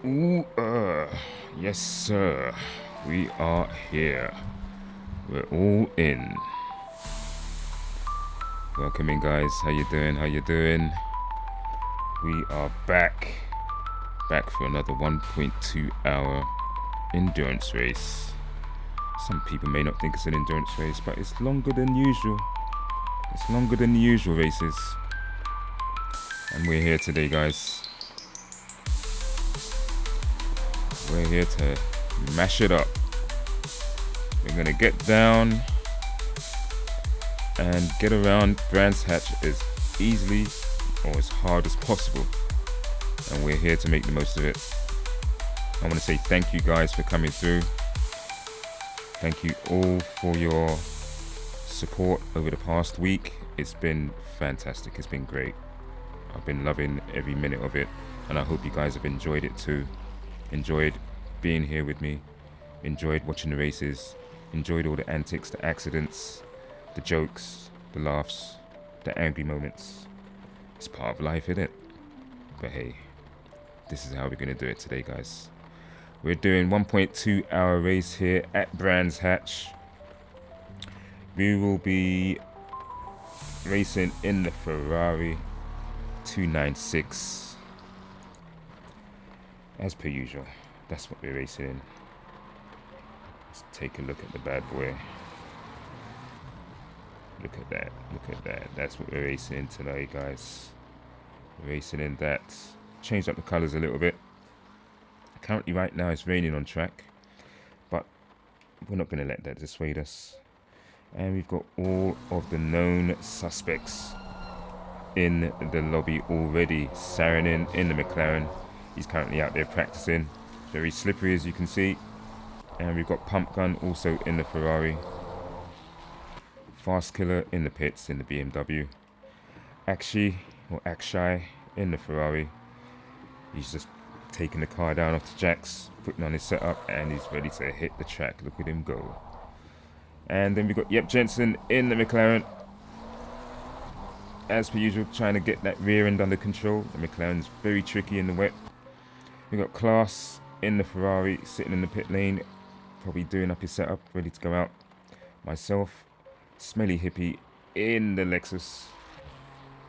Ooh, yes, sir. We are here. We're all in. Welcome in, guys. How you doing? How you doing? We are back for another 1.2 hour endurance race. Some people may not think it's an endurance race, but it's longer than usual. It's longer than the usual races. And we're here today, guys. We're here to mash it up. We're gonna get down and get around Brands Hatch as easily or as hard as possible. And we're here to make the most of it. I want to say thank you guys for coming through. Thank you all for your support over the past week. It's been fantastic. It's been great. I've been loving every minute of it, and I hope you guys have enjoyed it too. Enjoyed being here with me. Enjoyed watching the races. Enjoyed all the antics, the accidents, the jokes, the laughs, the angry moments. It's part of life, isn't it? But hey, this is how we're going to do it today, guys. We're doing 1.2 hour race here at Brands Hatch. We will be racing in the Ferrari 296. As per usual, that's what we're racing in. Let's take a look at the bad boy. Look at that, look at that. That's what we're racing in today, guys. We're racing in that. Changed up the colours a little bit. Currently right now it's raining on track, but we're not going to let that dissuade us. And we've got all of the known suspects in the lobby already. Saarinen in the McLaren. He's currently out there practicing. Very slippery, as you can see. And we've got Pump Gun also in the Ferrari. Fast Killer in the pits in the BMW. Akshay in the Ferrari. He's just taking the car down off the jacks, putting on his setup, and he's ready to hit the track. Look at him go. And then we've got Jensen in the McLaren. As per usual, trying to get that rear end under control. The McLaren's very tricky in the wet. We've got Klaas in the Ferrari, sitting in the pit lane, probably doing up his setup, ready to go out. Myself, Smelly Hippie in the Lexus.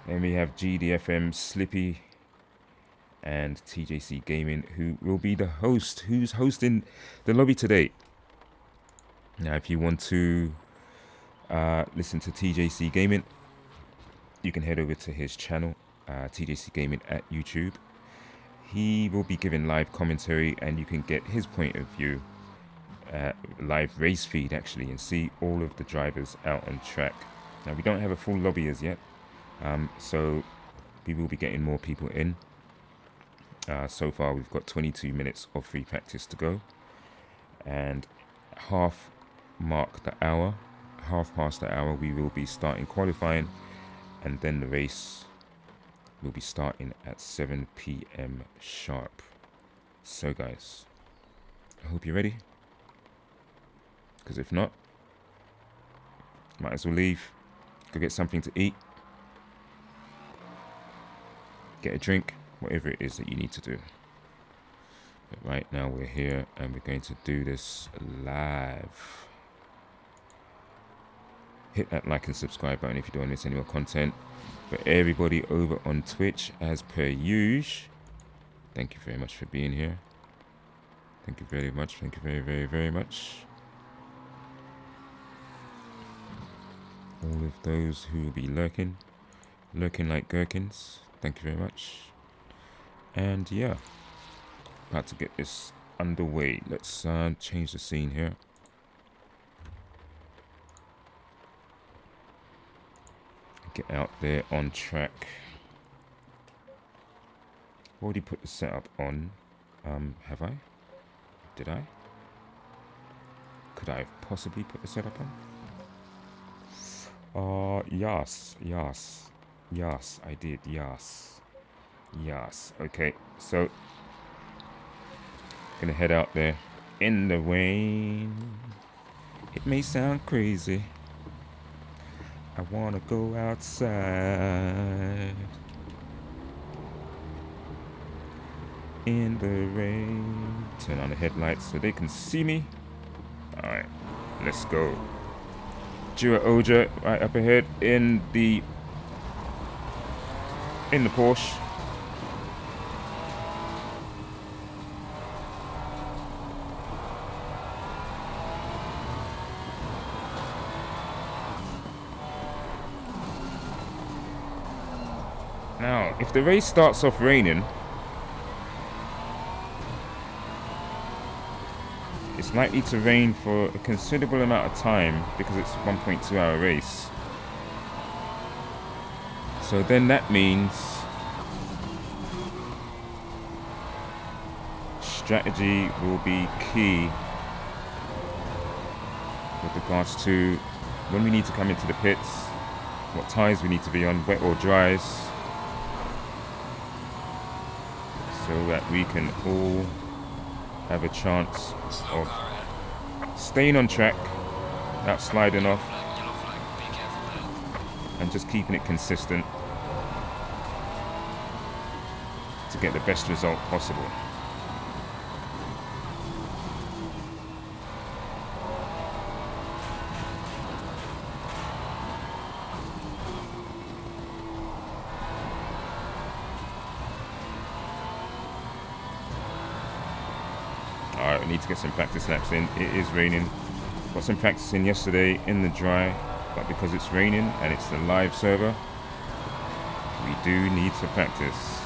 Then we have GDFM, Slippy, and TJC Gaming, who will be the host, who's hosting the lobby today. Now, if you want to listen to TJC Gaming, you can head over to his channel, TJC Gaming at YouTube. He will be giving live commentary, and you can get his point of view, live race feed actually, and see all of the drivers out on track. Now, we don't have a full lobby as yet, so we will be getting more people in. So far we've got 22 minutes of free practice to go, and half past the hour we will be starting qualifying, and then the race will be starting at 7 p.m. sharp. So guys, I hope you're ready, because if not, might as well leave, go get something to eat, get a drink, whatever it is that you need to do. But right now we're here and we're going to do this live. Hit that like and subscribe button if you don't want to miss any more content. For everybody over on Twitch, as per usual, thank you very much for being here. Thank you very much. Thank you very, very, very much. All of those who will be lurking like gherkins, thank you very much. And yeah, about to get this underway. Let's change the scene here. Get out there on track. Already put the setup on. Have I? Did I? Could I have possibly put the setup on? Yes, I did, yes. Okay, so gonna head out there in the rain. It may sound crazy. I wanna go outside. in the rain. Turn on the headlights so they can see me. Alright, let's go. Jura Oja right up ahead in the Porsche. Now, if the race starts off raining, it's likely to rain for a considerable amount of time because it's a 1.2 hour race. So then that means strategy will be key with regards to when we need to come into the pits, what tyres we need to be on, wet or dries, so that we can all have a chance of staying on track, not sliding off, and just keeping it consistent to get the best result possible. Alright, we need to get some practice laps in. It is raining. Got some practice in yesterday in the dry, but because it's raining and it's the live server, we do need to practice.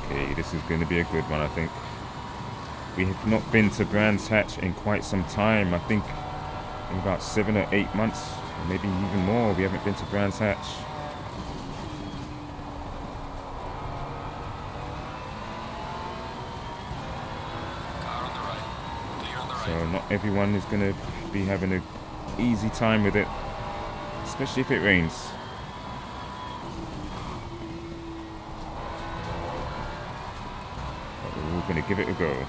Okay, this is going to be a good one, I think. We have not been to Brands Hatch in quite some time. I think in about 7 or 8 months, or maybe even more, we haven't been to Brands Hatch. So not everyone is going to be having an easy time with it, especially if it rains. But we're going to give it a go.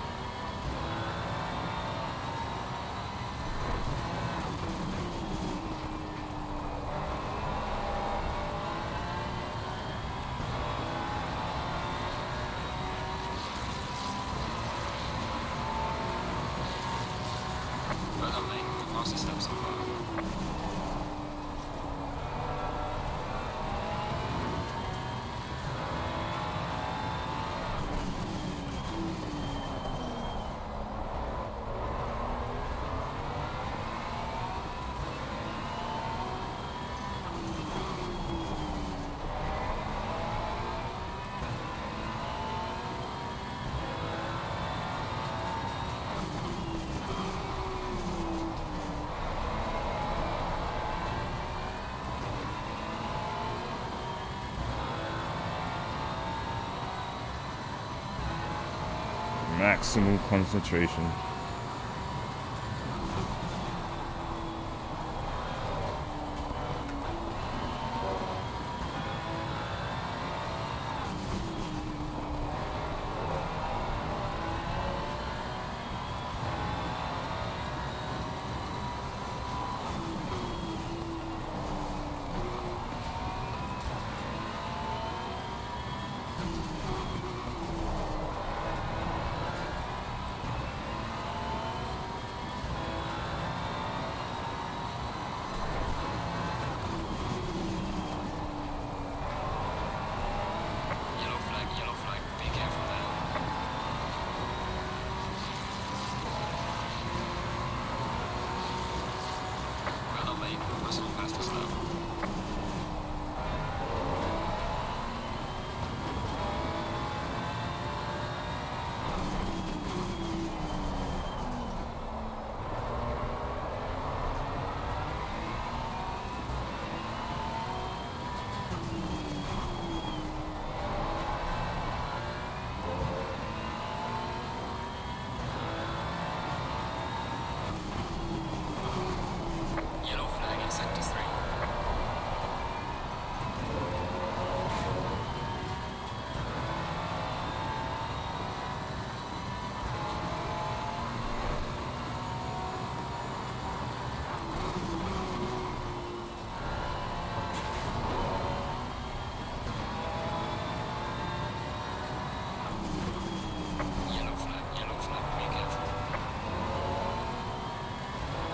Maximal concentration.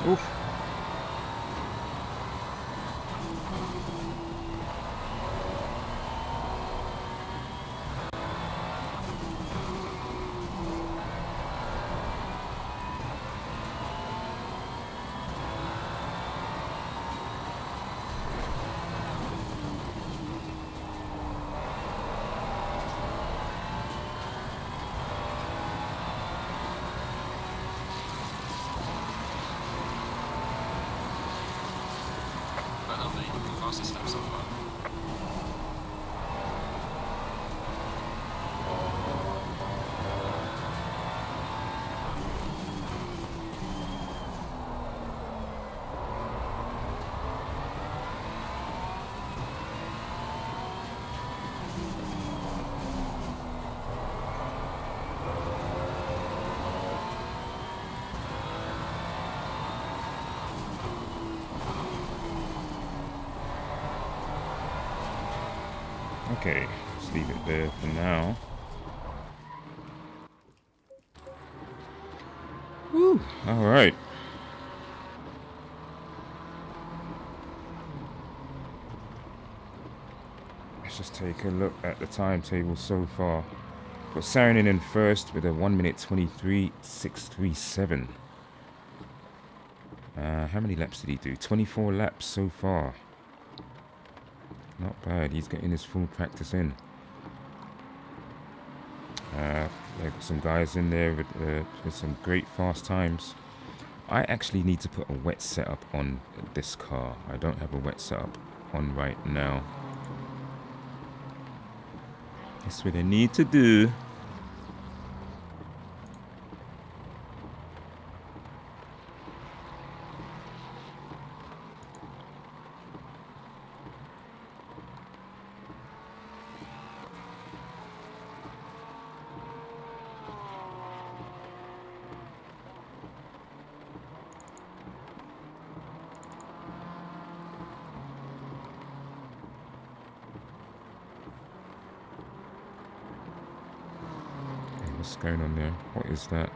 Oof. Step so far. Okay, let's leave it there for now. Woo, all right. Let's just take a look at the timetable so far. Got Saarinen in first with a 1:23.637. How many laps did he do? 24 laps so far. Not bad. He's getting his full practice in. Got some guys in there with some great fast times. I actually need to put a wet setup on this car. I don't have a wet setup on right now. That's what I need to do. What's going on there? What is that?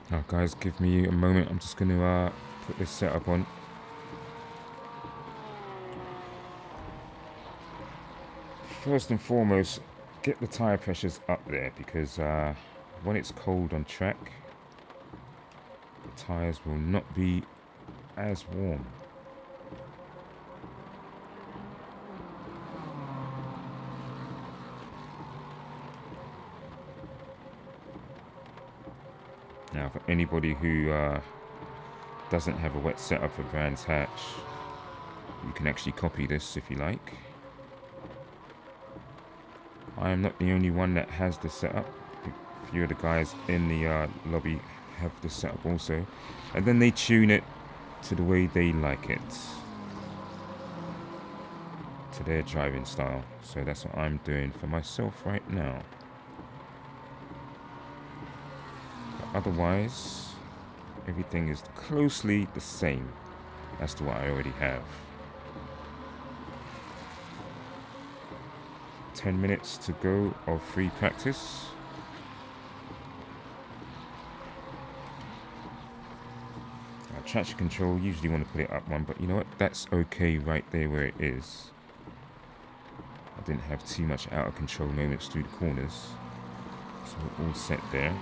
Now, guys, give me a moment. I'm just going to put this setup on. First and foremost, get the tire pressures up there, because when it's cold on track, the tires will not be as warm. Now, for anybody who doesn't have a wet setup for Brands Hatch, you can actually copy this if you like. I am not the only one that has this setup. A few of the guys in the lobby have this setup also. And then they tune it to the way they like it, to their driving style. So that's what I'm doing for myself right now. Otherwise, everything is closely the same as to what I already have. 10 minutes to go of free practice. Traction control, usually want to put it up one, but you know what? That's okay right there where it is. I didn't have too much out of control moments through the corners. So we're all set there.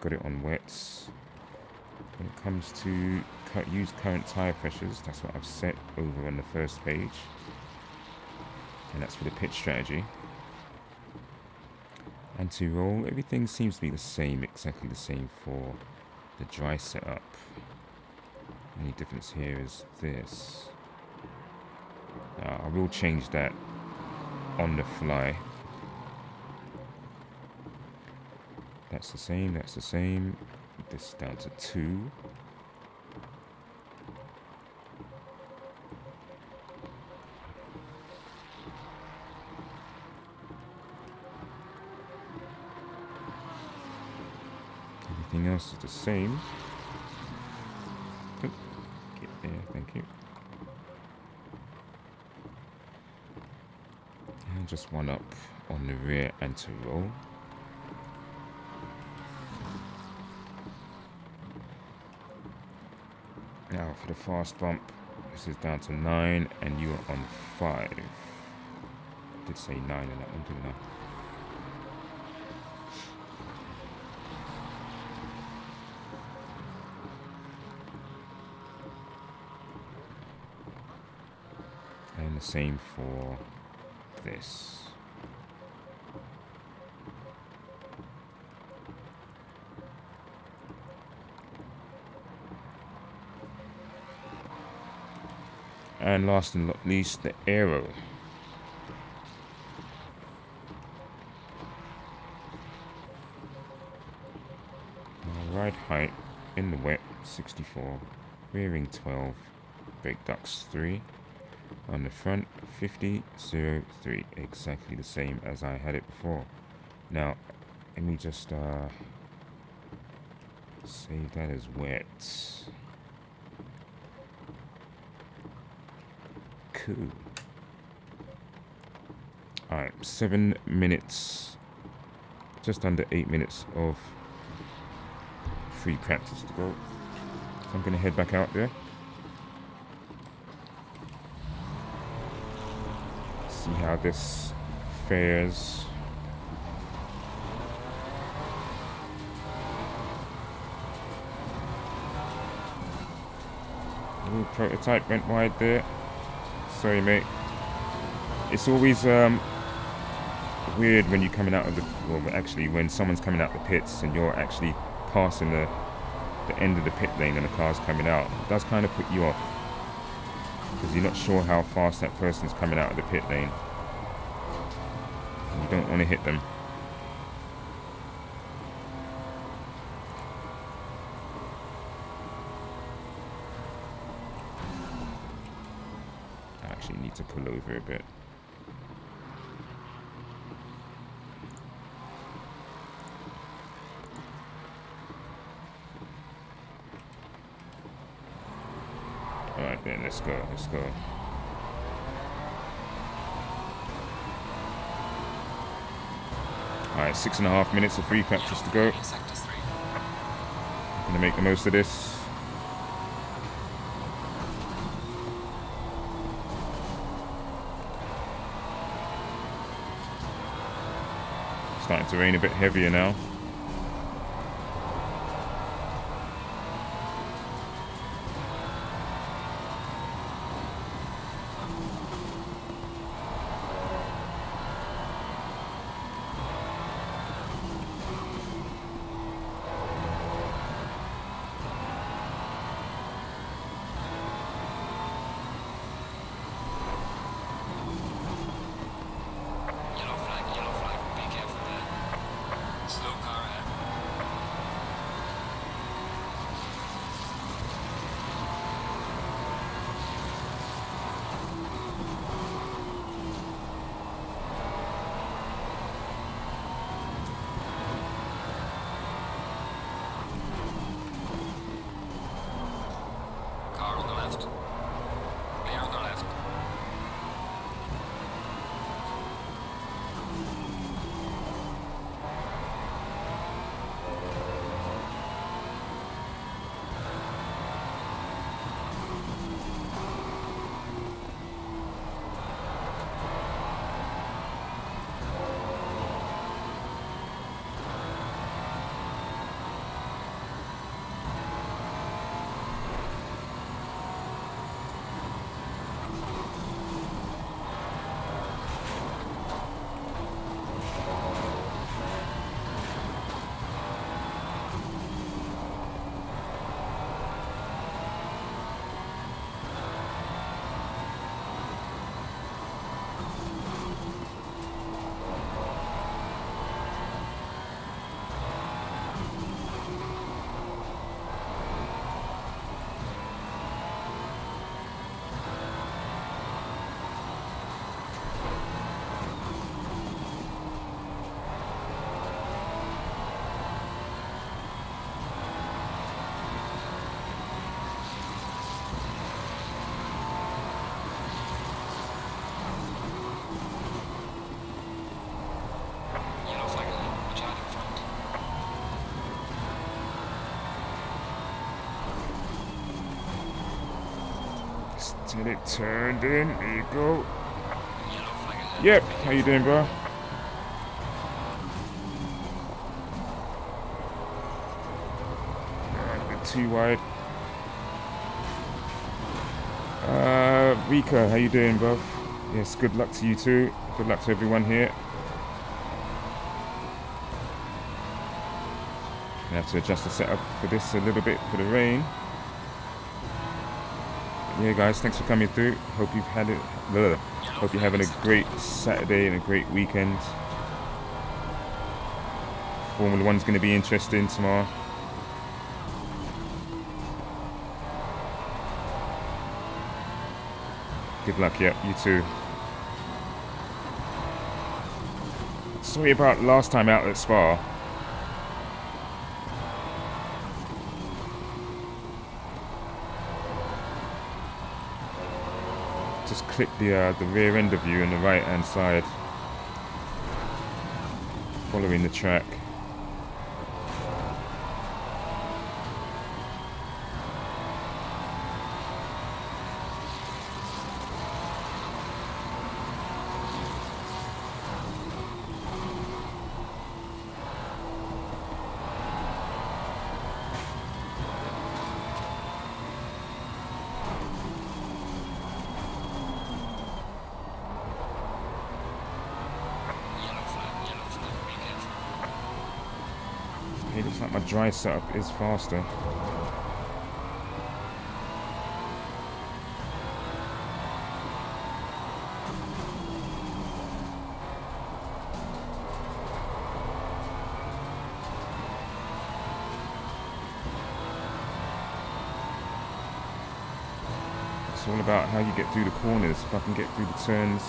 Got it on wets. When it comes to use current tire pressures, that's what I've set over on the first page. And that's for the pitch strategy. Anti-roll, everything seems to be the same, exactly the same for the dry setup. Only difference here is this. I will change that on the fly. That's the same, that's the same. This down to 2. Everything else is the same. Oh, get there, thank you. And just one up on the rear anti-roll. Now for the fast bump, this is down to 9 and you are on 5. I did say 9 in that one, didn't I? And the same for this. And last and not least, the aero. Ride height in the wet 64, rearing 12, brake ducts 3. On the front 50, 0, 3, exactly the same as I had it before. Now, let me just save that as wet. Cool. Alright, 7 minutes, just under 8 minutes of free practice to go. So I'm going to head back out there. See how this fares. Ooh, prototype went wide there. Sorry, mate. It's always weird when you're coming out of the... Well, actually, when someone's coming out the pits and you're actually passing the end of the pit lane and the car's coming out. It does kind of put you off. Because you're not sure how fast that person's coming out of the pit lane. And you don't want to hit them. I actually need to pull over a bit. Alright then, let's go, let's go. Alright, 6.5 minutes of free practice to go. Gonna make the most of this. Starting to rain a bit heavier now. Yellow flag, be careful there. Slow car. Get it turned in. There you go. Yellow flag ahead. Yep. How you doing, bro? A bit too wide. Rika, how you doing, bro? Yes, good luck to you too. Good luck to everyone here. I have to adjust the setup for this a little bit for the rain. Yeah, guys, thanks for coming through. Hope you've had it. Hope you're having a great Saturday and a great weekend. Formula One's going to be interesting tomorrow. Good luck, yep, you too. Sorry about last time out at Spa. Just clip the rear end of you on the right hand side, following the track. It looks like my dry setup is faster. It's all about how you get through the corners. If I can get through the turns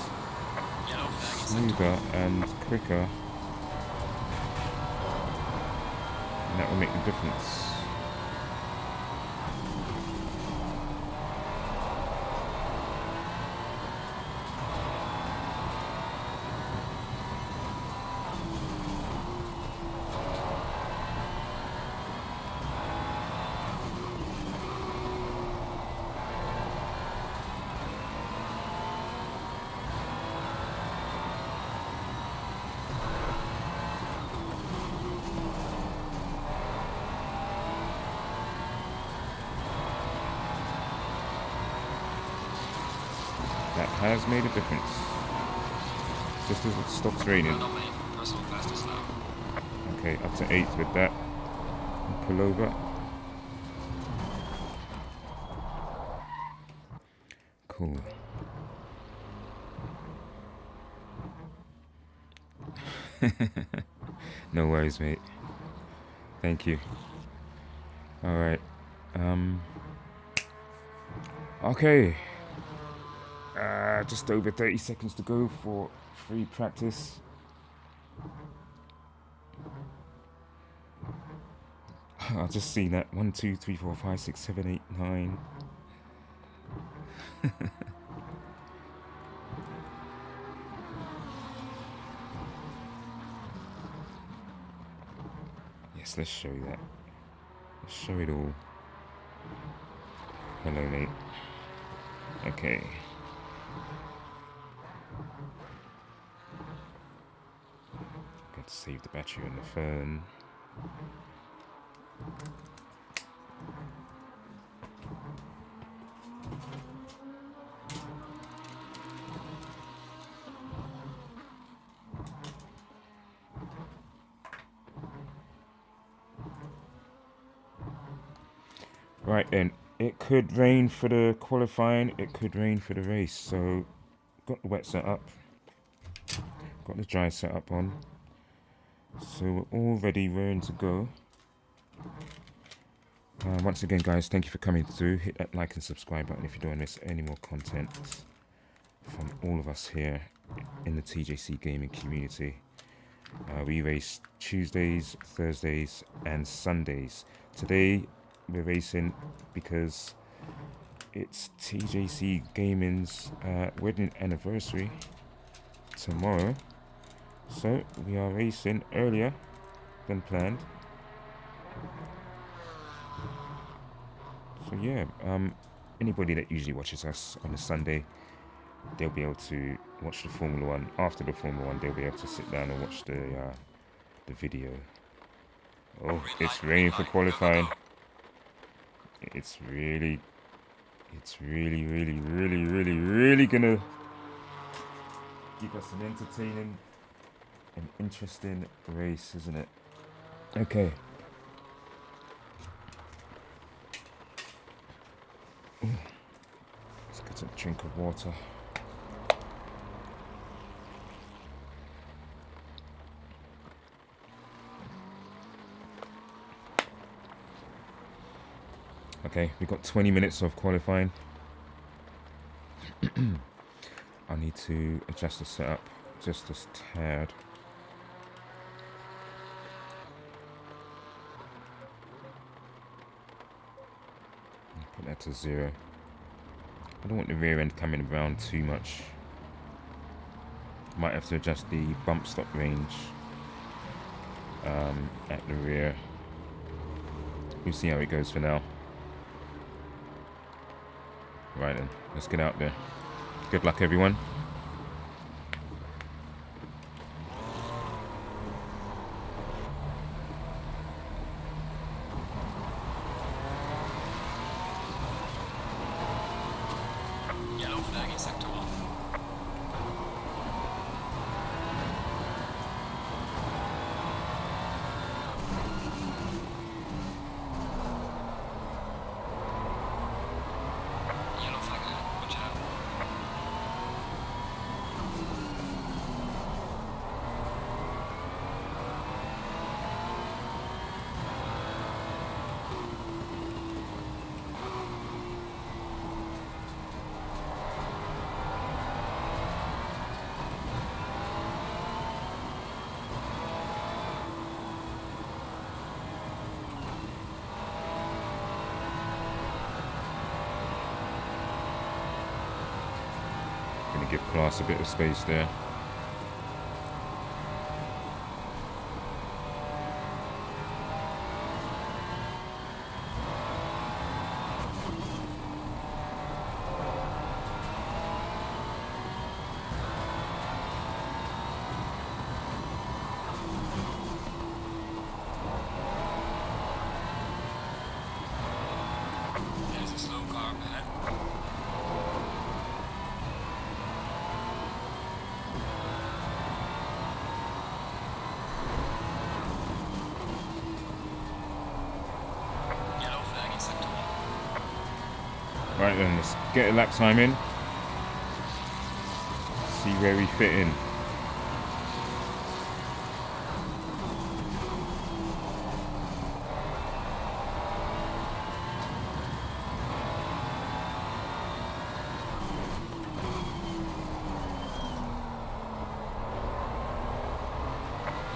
smoother and quicker, and that will make the difference. That has made a difference. Just as it stops raining. Not many personal fastest now. Okay, up to 8th with that. And pull over. Cool. No worries, mate. Thank you. Alright. Okay. Just over 30 seconds to go for free practice. I've just seen that. 1, 2, 3, 4, 5, 6, 7, 8, 9. Yes, let's show you that. Let's show it all. Hello, mate. Okay. Got to save the battery on the phone. Right then, it could rain for the qualifying, it could rain for the race, so got the wet setup, got the dry setup on, so we're all ready, raring to go. Once again, guys, thank you for coming through. Hit that like and subscribe button if you don't want to miss any more content from all of us here in the TJC gaming community. We race Tuesdays, Thursdays and Sundays. Today we're racing because it's TJC Gaming's wedding anniversary tomorrow, so we are racing earlier than planned. So yeah, anybody that usually watches us on a Sunday, they'll be able to watch the Formula One. After the Formula One, they'll be able to sit down and watch the video. Oh, it's raining for qualifying. It's really gonna give us an entertaining and interesting race, isn't it? Okay. Let's get a drink of water. Okay, we've got 20 minutes of qualifying. I need to adjust the setup just a tad. Put that to 0. I don't want the rear end coming around too much. Might have to adjust the bump stop range at the rear. We'll see how it goes for now. Right then, let's get out there. Good luck, everyone. Yellow flag in sector 1. Yellow flag ahead. Watch out. Gonna give class a bit of space there. There's a slow car up ahead. Yellow flag in sector 1. Right then, let's get a lap time in. See where we fit in.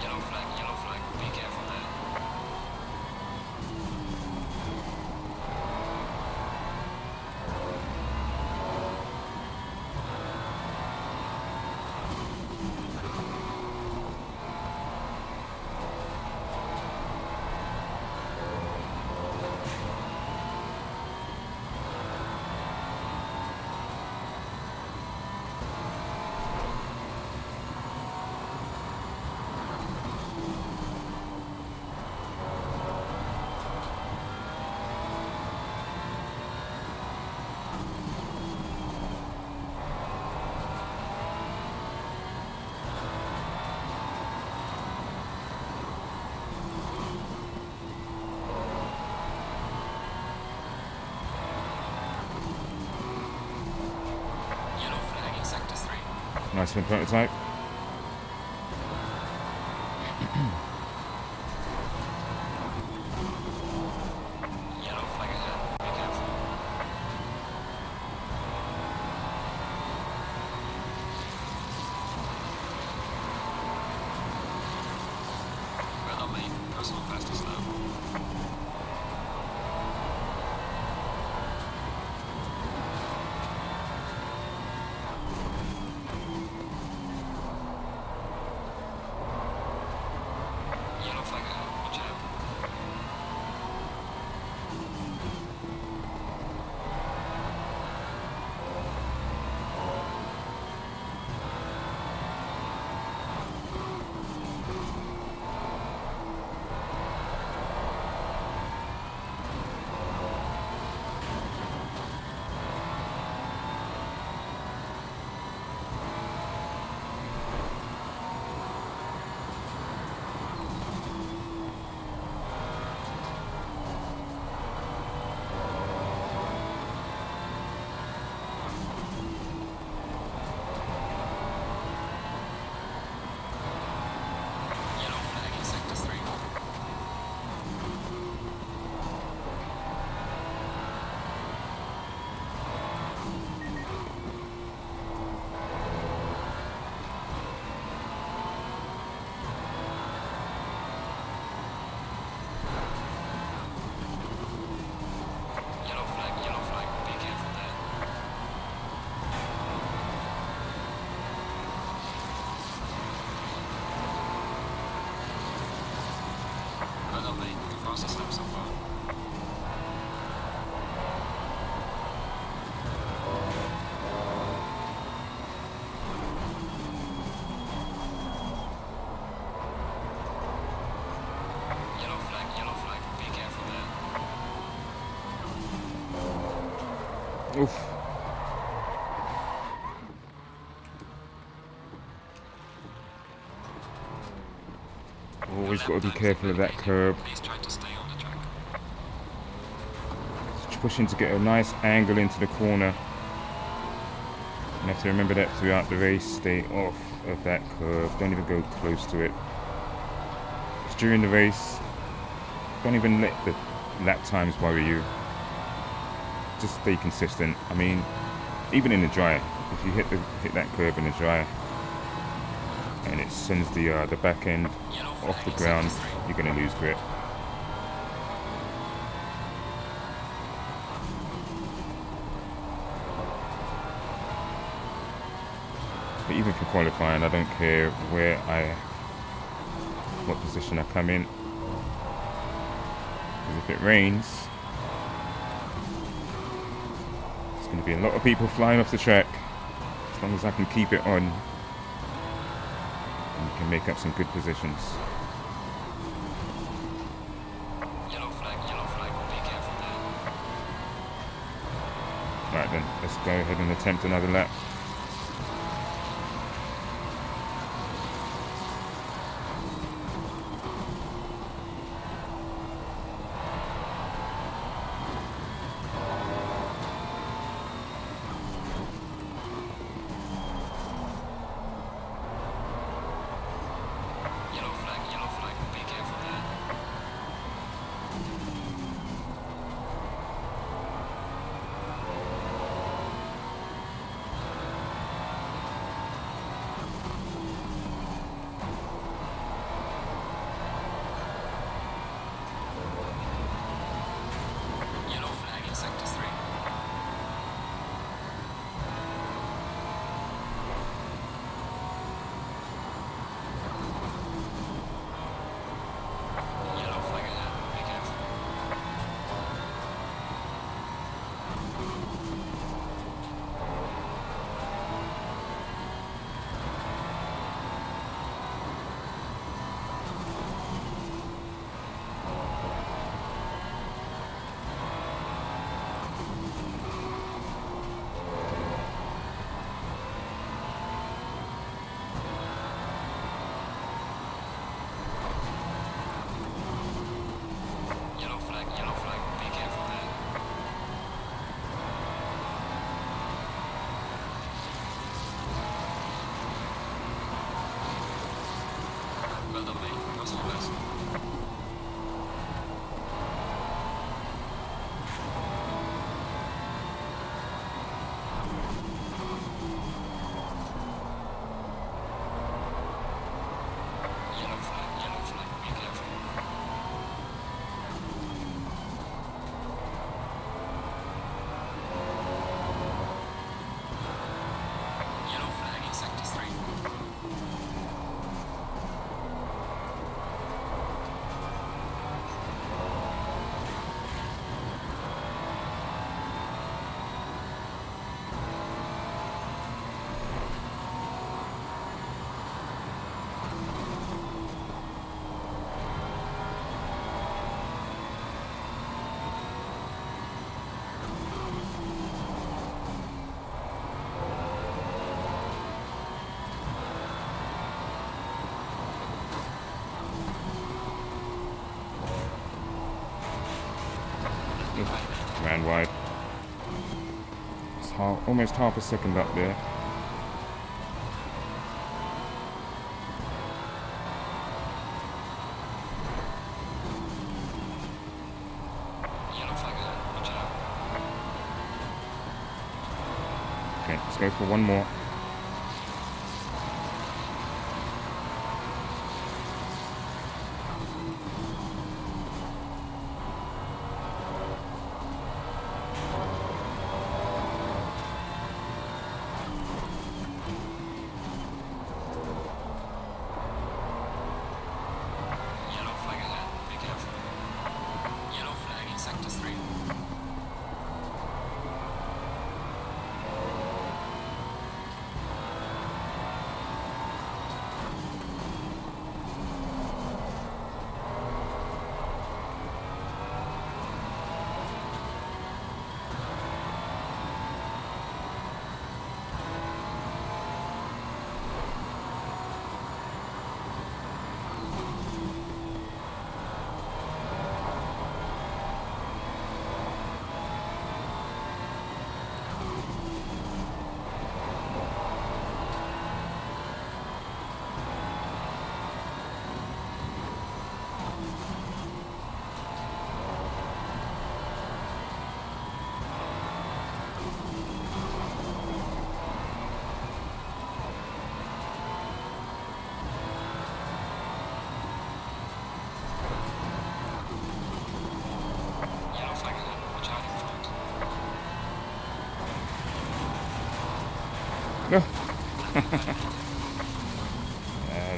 Yellow flag. Be careful there. Yellow flag in sector 3. Nice one, prototype. Yellow flag ahead. Be careful. Well done, mate. Personal fastest lap. Oof. Always got to be careful of that curb. Please try to stay on the track. Just pushing to get a nice angle into the corner. You have to remember that throughout the race. Stay off of that curb. Don't even go close to it. Because during the race, don't even let the lap times worry you. Just stay consistent. I mean, even in the dry, if you hit that curb in the dry, and it sends the back end off the ground, you're going to lose grip. But even for qualifying, I don't care what position I come in, because if it rains, there's going to be a lot of people flying off the track. As long as I can keep it on, and you can make up some good positions. Yellow flag, be careful there. Right then, let's go ahead and attempt another lap. Yellow flag, be careful there. Yellow flag in sector 3. Yellow flag ahead, be careful. Yellow flag, be careful there. Well done, mate. Personal best. Yellow flag, be careful. Yellow flag in sector 3. Ran wide. It's almost half a second up there. Yellow flag ahead, watch out. Okay, let's go for one more. Yellow flag ahead, be careful. Yellow flag in sector 3.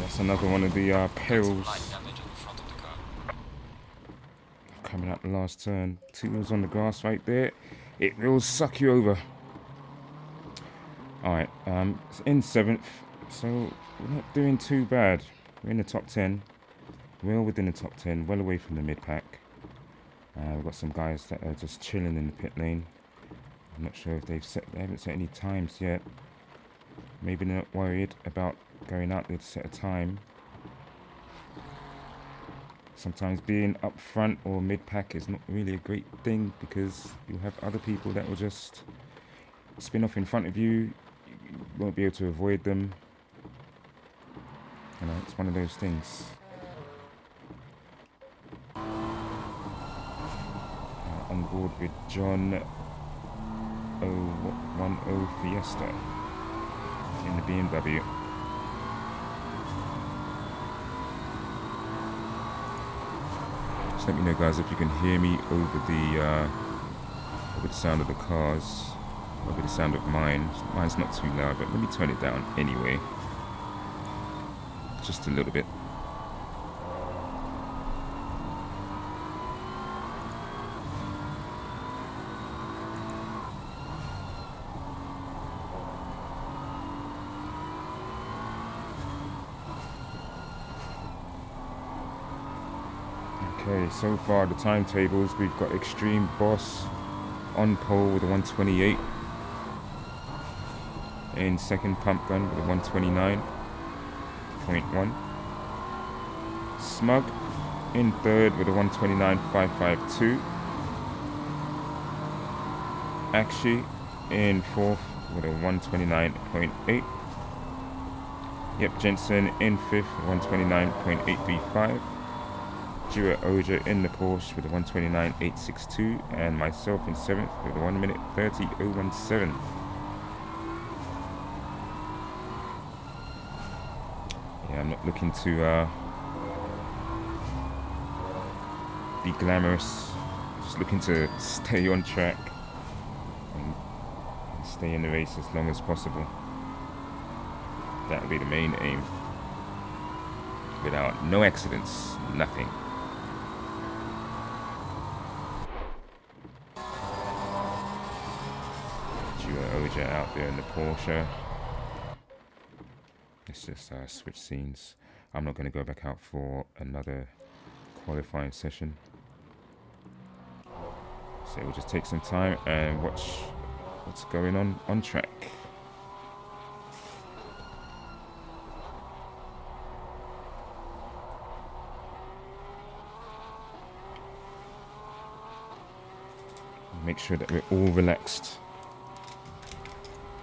That's another one of the Light perils damage on the front of the car. coming up the last turn. 2 wheels on the grass right there. It will suck you over. Alright, it's in 7th, so we're not doing too bad. We're in the top 10. Well within the top 10, well away from the mid-pack. We've got some guys that are just chilling in the pit lane. I'm not sure if they haven't set any times yet. Maybe they're not worried about going out there to set a time. Sometimes being up front or mid-pack is not really a great thing because you have other people that will just spin off in front of you. You won't be able to avoid them. You know, it's one of those things. On board with John 010 Fiesta in the BMW. Just let me know, guys, if you can hear me over the sound of the cars, over the sound of mine. Mine's not too loud, but let me turn it down anyway, just a little bit. Okay, so far the timetables, we've got Extreme Boss on pole with a 128. In second, Pump Gun with a 129.1. Smug in third with a 129.552. Akshi in fourth with a 129.8. Yep, Jensen in fifth, 129.835. Jura Oja in the Porsche with a 129.862, and myself in 7th with a 1 minute 30.017. Yeah, I'm not looking to be glamorous, just looking to stay on track and stay in the race as long as possible. That would be the main aim. Without no accidents, nothing. Oja out there in the Porsche. Let's just switch scenes. I'm not going to go back out for another qualifying session. So we'll just take some time and watch what's going on track. Make sure that we're all relaxed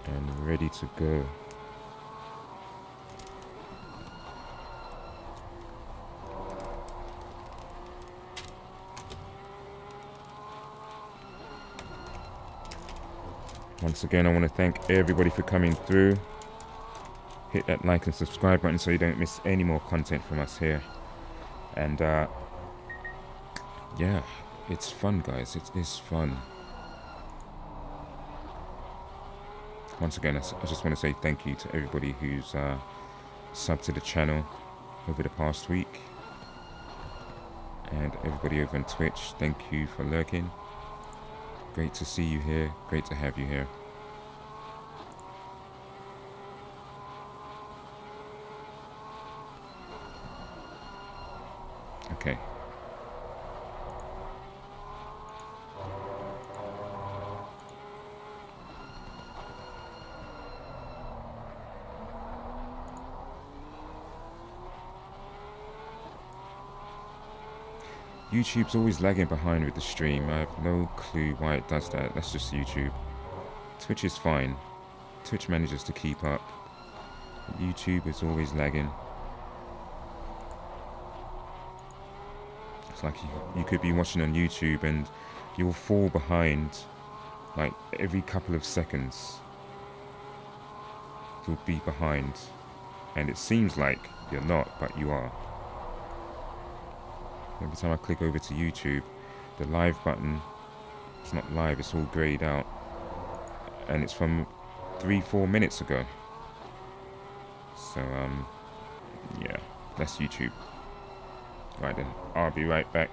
and ready to go. Once again, I want to thank everybody for coming through. Hit that like and subscribe button so you don't miss any more content from us here. And yeah, it's fun, guys. It is fun. Once again, I just want to say thank you to everybody who's subbed to the channel over the past week. And everybody over on Twitch, thank you for lurking. Great to see you here. Great to have you here. Okay. YouTube's always lagging behind with the stream. I have no clue why it does that. That's just YouTube. Twitch is fine. Twitch manages to keep up. But YouTube is always lagging. It's like you could be watching on YouTube and you'll fall behind like every couple of seconds. You'll be behind. And it seems like you're not, but you are. Every time I click over to YouTube, the live button, it's not live, it's all grayed out. And it's from 3-4 minutes ago. So yeah, that's YouTube. Right then, I'll be right back.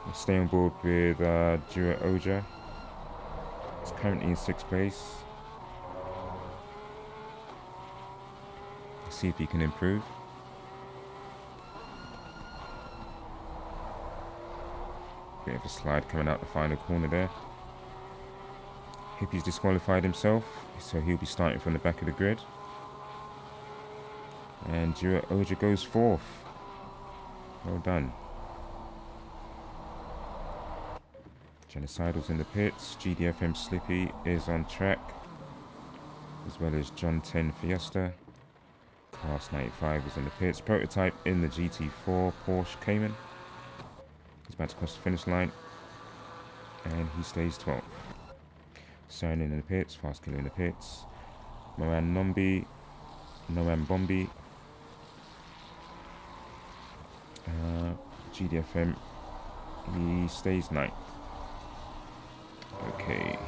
I'll stay on board with Jura Oja. He's currently in 6th place. Let's see if he can improve. Bit of a slide coming out the final corner there. Hippie's disqualified himself, so he'll be starting from the back of the grid. And Jura Oja goes 4th. Well done. Genocidal's in the pits. GDFM Slippy is on track, as well as John 10 Fiesta. Class 95 is in the pits. Prototype in the GT4 Porsche Cayman. He's about to cross the finish line, and he stays 12th. Cern in the pits. Fast Killer in the pits. Moran Nombi. Noam Bombi. GDFM. He stays 9th. Okay.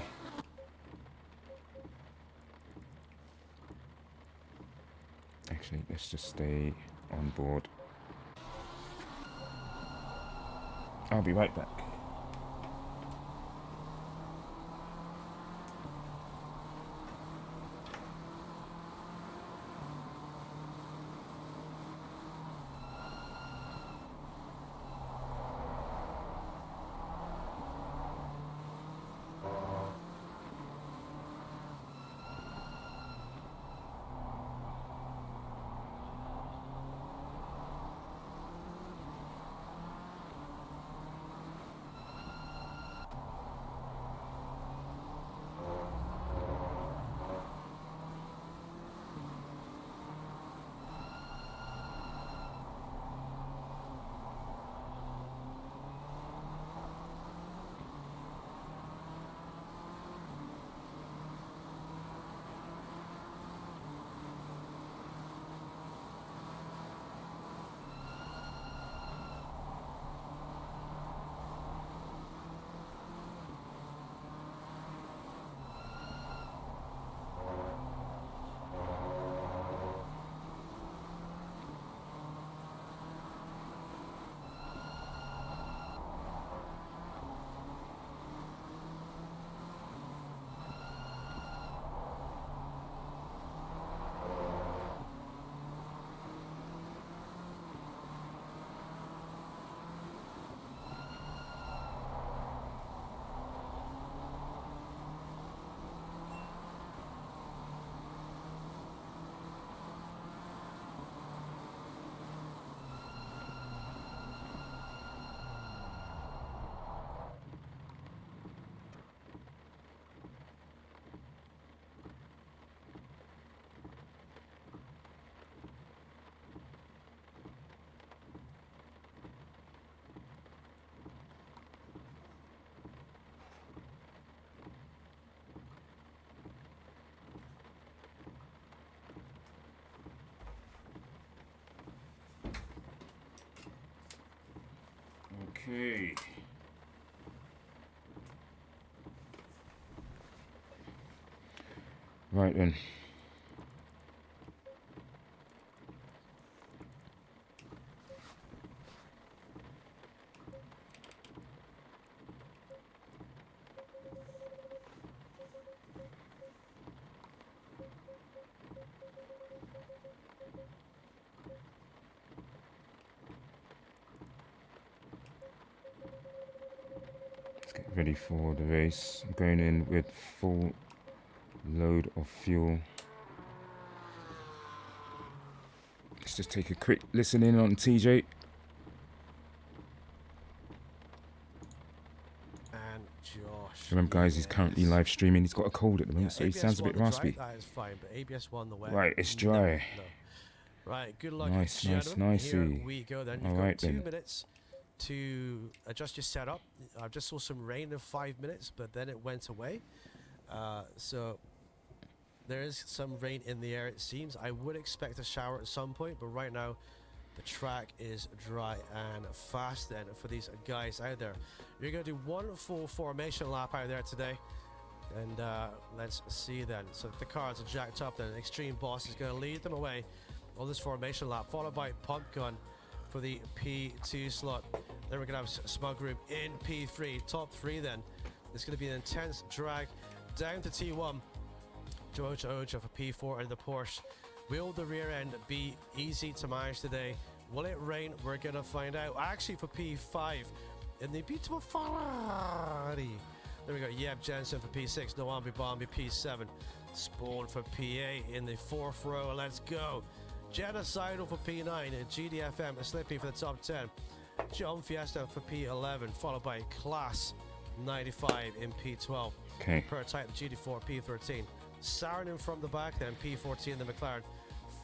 Actually, let's just stay on board. I'll be right back. Okay. Right then. Ready for the race. I'm going in with full load of fuel. Let's just take a quick listen in on TJ. And Josh. Remember, guys, he's currently live streaming. He's got a cold at the moment, so he ABS sounds a won bit the raspy. Dry, that is fine, but ABS won the wet. Right, it's No, dry. no. Right, good luck, Nice, gentlemen. nice, Here nicey. we go then. All You've got right 2 then. minutes to adjust your setup. I just saw some rain in 5 minutes, but then it went away. So there is some rain in the air, it seems. I would expect a shower at some point, but right now the track is dry and fast then for these guys out there. You're going to do one full formation lap out there today. And let's see then. So the cars are jacked up then. Extreme Boss is going to lead them away on this formation lap, followed by Pump Gun for the P2 slot. Then we're going to have Smug Group in P3. Top 3 then. It's going to be an intense drag down to T1. Georgia Oja for P4 and the Porsche. Will the rear end be easy to manage today? Will it rain? We're going to find out. Actually, for P5 in the beautiful Ferrari. Then we got Yeb Jensen for P6. Noambi Bombi P7. Spawn for P8 in the 4th row. Let's go. Genocidal for P9. And GDFM Slippy for the top 10. John Fiesta for P11. Followed by Class 95 in P12. Okay. Prototype GD4 P13. Saranen from the back then. P14 the McLaren.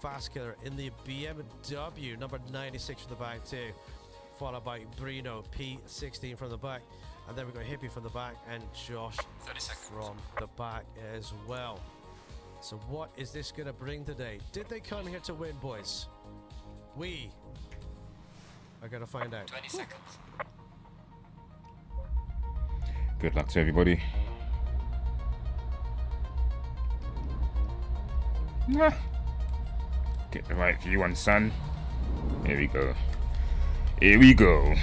Fast Killer in the BMW. Number 96 from the back too. Followed by Brino P16 from the back. And then we've got Hippie from the back and Josh 30 seconds. from the back as well. So what is this going to bring today? Did they come here to win, boys? We are going to find out. 20 seconds. Good luck to everybody. Get the right view on, son. Here we go. Here we go.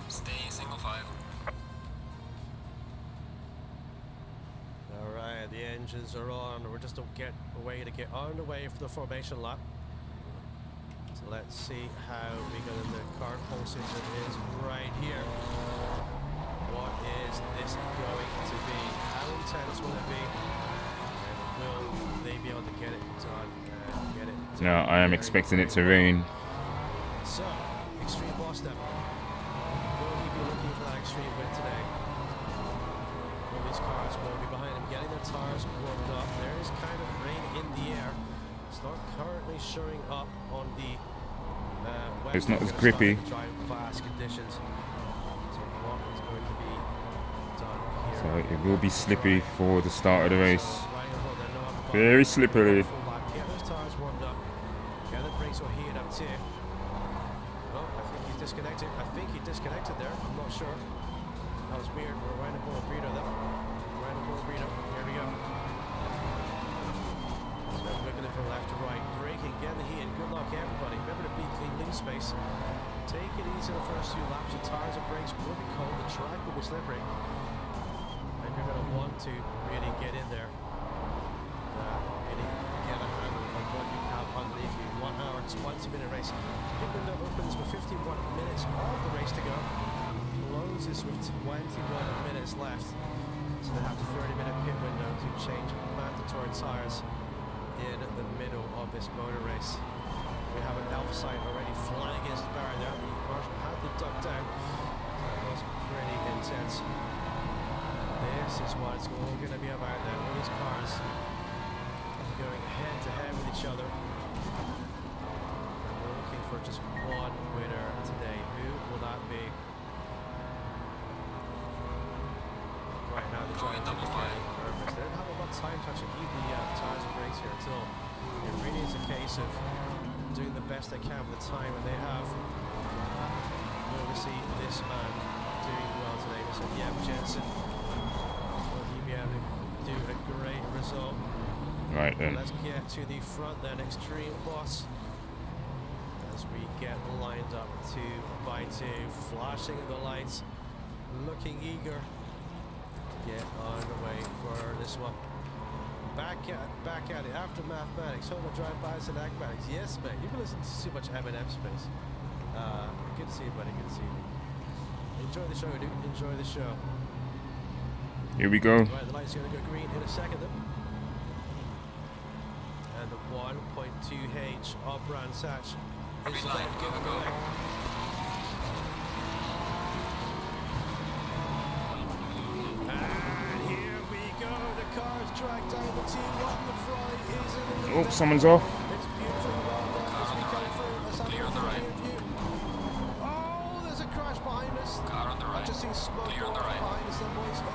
Stay single file. All right, the engines are on. We're just a way to get on the way for the formation lap. So let's see how we get in the car pole system is right here. What is this going to be? How intense will it be? And will they be able to get it done? Get it done? Now, I am expecting it to rain. So, Extreme Boss then. Will he be looking for that extreme win today? All these cars will be behind him, getting their tires warmed up. There is kind of rain in the air. It's not currently showing up on the It's not as grippy. Drive fast conditions. So what is going to be done here? So it will be slippery for the start of the race. Riding a hold there, no other Very slippery. full lap. Get those tires warmed up. Get the brakes will heat up too. Oh, I think he's disconnected. I think he disconnected there. I'm not sure. That was weird. We're riding a bull burrito though. We're riding a bull burrito. Here we go. So we're looking from left to right. Braking, get the heat. Good luck, everybody. Remember to be clean, leave space. Take it easy the first few laps. Your tires and brakes will be cold. The track will be slippery. And you're going to want to really get in there. Really get a handle on what you have underneath you. 1 hour, 20-minute race. Pit window opens with 51 minutes of the race to go. Closes with 21 minutes left. So they have a 30-minute pit window to change mandatory tires in the middle of this motor race. We have an Alpha side already flying against the barrier there. Marshall had to duck down. That was pretty intense. This is what it's all going to be about now. All these cars going head to head with each other. And we're looking for just one winner today. Who will that be? Right now, the Going double file. nervous. They don't have a lot of time to actually keep the tires and brakes here at all. It really is a case of doing the best they can with the time that they have. Will we see this man doing well today? Mr. Yeb Jensen. Will he be able to do a great result? Right then. Let's get to the front then, Extreme Boss. As we get lined up 2 by 2, flashing the lights, looking eager to get on the way for this one. Back at it, after mathematics, home of drive bys and acmatics. Yes, mate, you've been listening to too much M&M space. Good to see you, buddy, good to see you. Enjoy the show, dude, enjoy the show. Here we go. Right, the light's going to go green in a second then. And the 1.2H of Brand Satch is Green light, go, go, go. And here we go, the car's dragged down the T1, the fry is in the Oh, someone's off. It's beautiful around there as we come through. Let's have a Clear on look the at right. the view. Oh, there's a crash behind us. Car on the I've right. just seen smoke Clear on the right. behind us there, boys. Oh,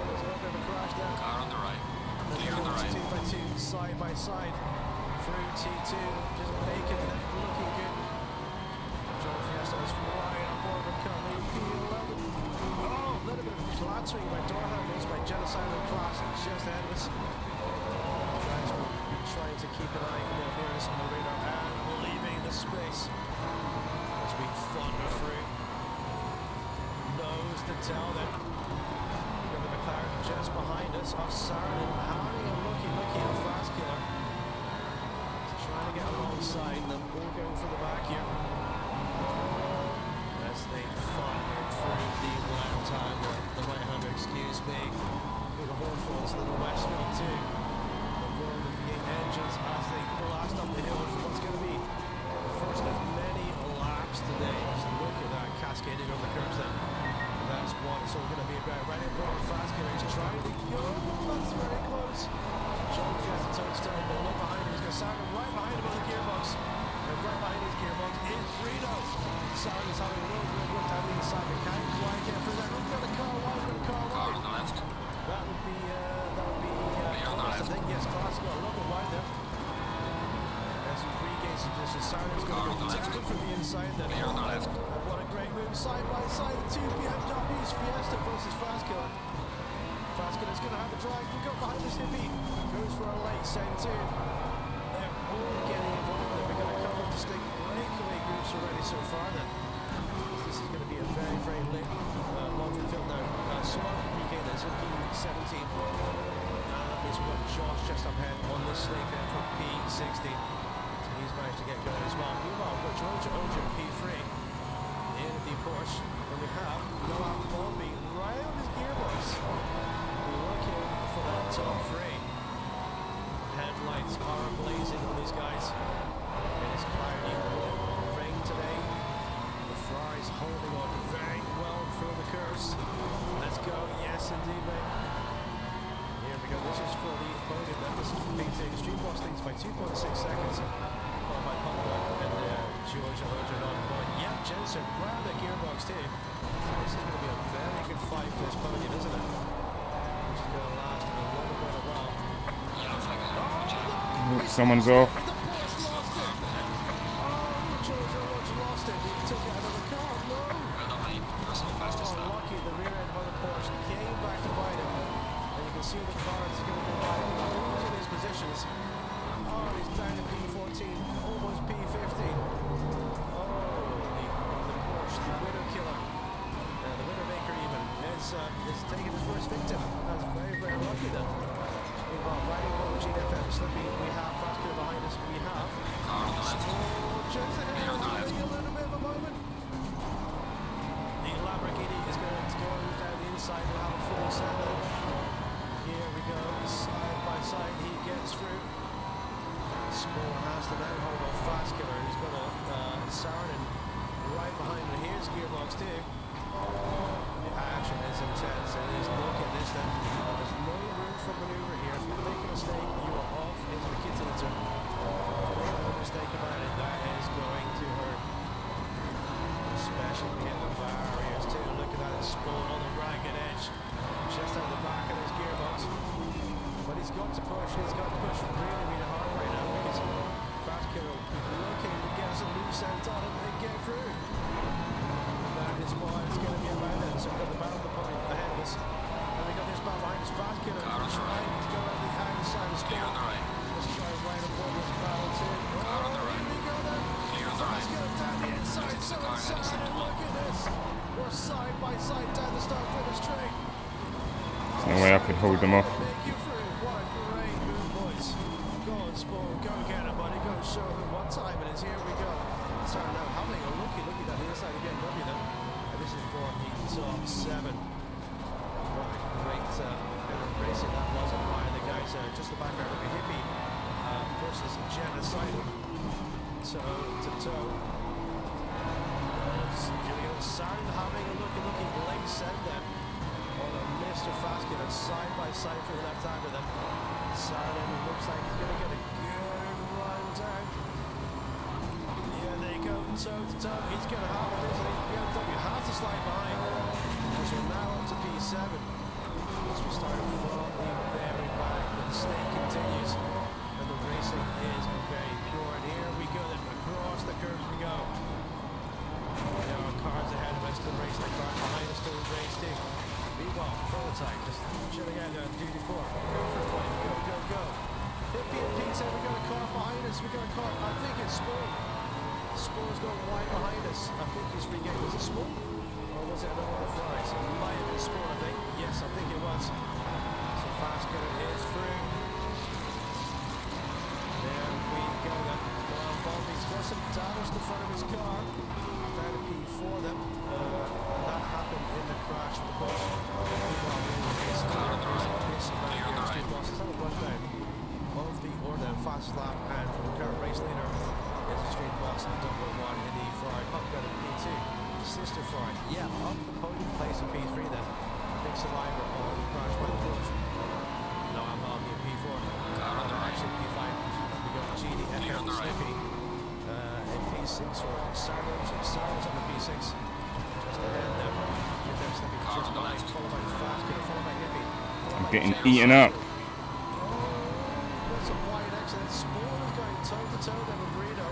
there's a bit of a crash there. Car on the right. Let's Clear on the go right. 2 by 2, side by side, through T2, just making it looking good. John Fiesta is right on board entering by door handles by Genocidal Class just ahead of us. Guys will be trying to keep an eye near us on the radar and leaving the space as we thunder through. Nose to tell them. We've got the McLaren just behind us off Saarinen, having a looky at Fast Killer. Trying to get alongside them, all going for the back here. As they thunder through the left-hander, the right-hander, excuse me, through the Hawthorns, little Westfield too. The world of V8 engines as they blast up the hill for what's going to be the first of many laps today. Just look at that cascading on the curves then. And that's what it's all going to be about. Right in front of Fast Killer, he's trying to go, that's very close. John gets a touchdown, but look behind him, he's got Saarinen right behind him in the gearbox. And right behind his gearbox is Reno. Saarinen is having a little bit of work down the inside, but can't quite get through that. Look at the car wide, Car on the left. That would be Clear on the Class, I left. think. Yes, Class got a little bit wide there. As he regains his position, Saarinen's going Car to on the go left. down from the inside then. Clear on the left. And what a great move, side by side, two BMWs, Fiesta versus Fast Killer. Fast Killer's going to have a drive, we go behind this hippie, goes for a late send too. They're all getting involved, we're going to cover distinct breakaway groups already so far then. This is going to be a very, very late long field now. Smart regain this in P17. Is what Josh just up ahead on this snake there from P16. So he's managed to get going as well. Meanwhile, we've got Georgia Oja P3 in the Porsche. And we have Noah Bombi right on his gearbox. Looking for that top three. Headlights are blazing on these guys. It is cloudy, rain today. The Ferrari's holding on very well through the curves. Let's go. Yes, indeed, mate. Here we go. This is for the podium then. This is for P2. Extreme lost things by 2.6 seconds. Followed by Pumper and Georgia Oja on point. Yep, Jensen grabbed the gearbox too. So this is going to be a very good fight for this podium, isn't it? Which is going to last a little bit of a while. Yellow flag ahead. Watch out. Look, someone's off. The Porsche lost it! Oh, Georgia Oja lost it. He took it out of the car. No! Well done, mate. Personal fastest Oh, lap. lucky the rear end of the Porsche came back to bite him. And you can see the car is going to go by losing his positions. Oh, he's down to P14, almost P15. Oh, the Porsche, the widow killer, the widow maker even, is taking his first victim. That's very, very lucky then. Meanwhile, riding over GFM, Slippy, we have Fast Killer behind us, we have Car on the left. Jensen Clear on the left. having a little bit of a moment. The Lamborghini is going to go down the inside and have a full send then. Here we go, side by side, he gets through. Small has to now hold off Fast Killer, who's got a Saarinen right behind him. Here's gearbox too. The action is intense, and it is look at this then. There's no room for maneuver here. If you make a mistake, you are off into the kittleton. No mistake about it, that is going to hurt. Especially hit the barriers too. Look at that, it's spun on the ragged edge. Just out the back of his gearbox. But he's got to push, really, really hard right now because Fast Killer looking to get some loose ends on him and get through. And that is what it's going to be about then. So we've got the battle point ahead of us. And we got this battle behind us. Fast Killer Car on the trying to go on the outside of Clear on the right. Let's try right aboard this battle too. Car on the right. Here we go then. Clear on the Fast right. Killer down the inside. It's So the car ahead of inside. second one. Look at this. We're side by side down the start finish straight. There's no way I could hold them off. Make you through. What a great move, boys. Go on, Spawn. Go get it, buddy. Go show them what time it is. Here we go. Starting out having a looky down the inside of the BMW then. And this is for the top 7. What a great bit of racing that was on by the guys just the background of a hippie versus genocidal. Toe to toe. Here we go. Saarinen having a looky late send then. On a Mr. Fast Killer side by side for the left hander then. Saarinen looks like he's going to get a good run down. Yeah, there you go, toe to toe. He's going to have it, isn't he? BMW has to slide behind. As we're now up to P7. As we start from the very back, but the snake continues. And the racing is very pure. And here we go then, across the curves we go. There are cars ahead of us still racing, the cars behind us still race too. Meanwhile, for we got caught. I think it's Spoon. Spoon's going wide behind us. I think he's regained. Was it Spoon? Or was it another one of the flies? It might have been Spoon, I think. Yes, I think it was. So fast killer is through. There we go then. Baldy's got some damage to the front of his car. Down to P4 then. And that happened in the crash with the bus. Of the order, fast lap, and the current race leader is the Street Boss and number 1 in the Ferrari Pump gun in P2. Sister Ferrari, yeah, up the podium place in P3 then. Big survivor on the crash by the Wolf. No, I'm on the P4. Actually P5. We got GD, FM, Snippy in P6 for Sardos on the P6. Just ahead there. Snippy just behind, followed by Fast Killer, followed by Hippie. I'm getting eaten up. Toe then with Burrito.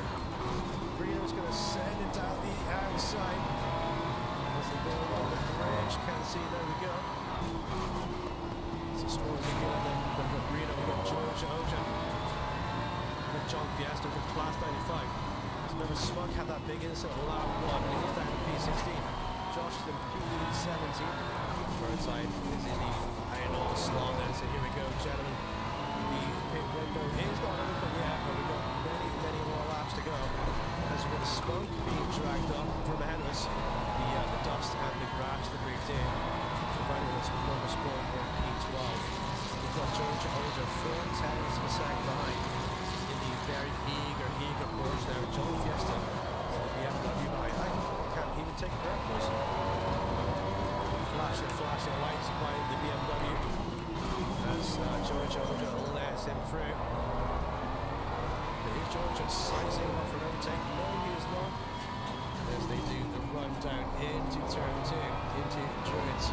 Burrito's going to send it down the outside. As they go along the bridge, can't see, there we go. So Spoil's again, then we've got Burrito, we've got George Oja. We've got John Fiesta from Class 95. Remember, Smug had that big incident on lap 1, and he's down to P16. Josh is in P17. Burnside is in the final slot then, so here we go, gentlemen. The pit window is not open yet, but we've got many more laps to go. As with the smoke being dragged up from ahead of us, the dust and the grass that breathed in, providing us with number sport in P12. We've got George Older 4 tenths of a second behind in the very eager Porsche there. John Fiesta or BMW behind. I can't even take a breath, boys. Flashing lights by the BMW as George Older lets him through. Is George sizing off an overtake? No, he is not. As they do the run down into turn 2, into Druids.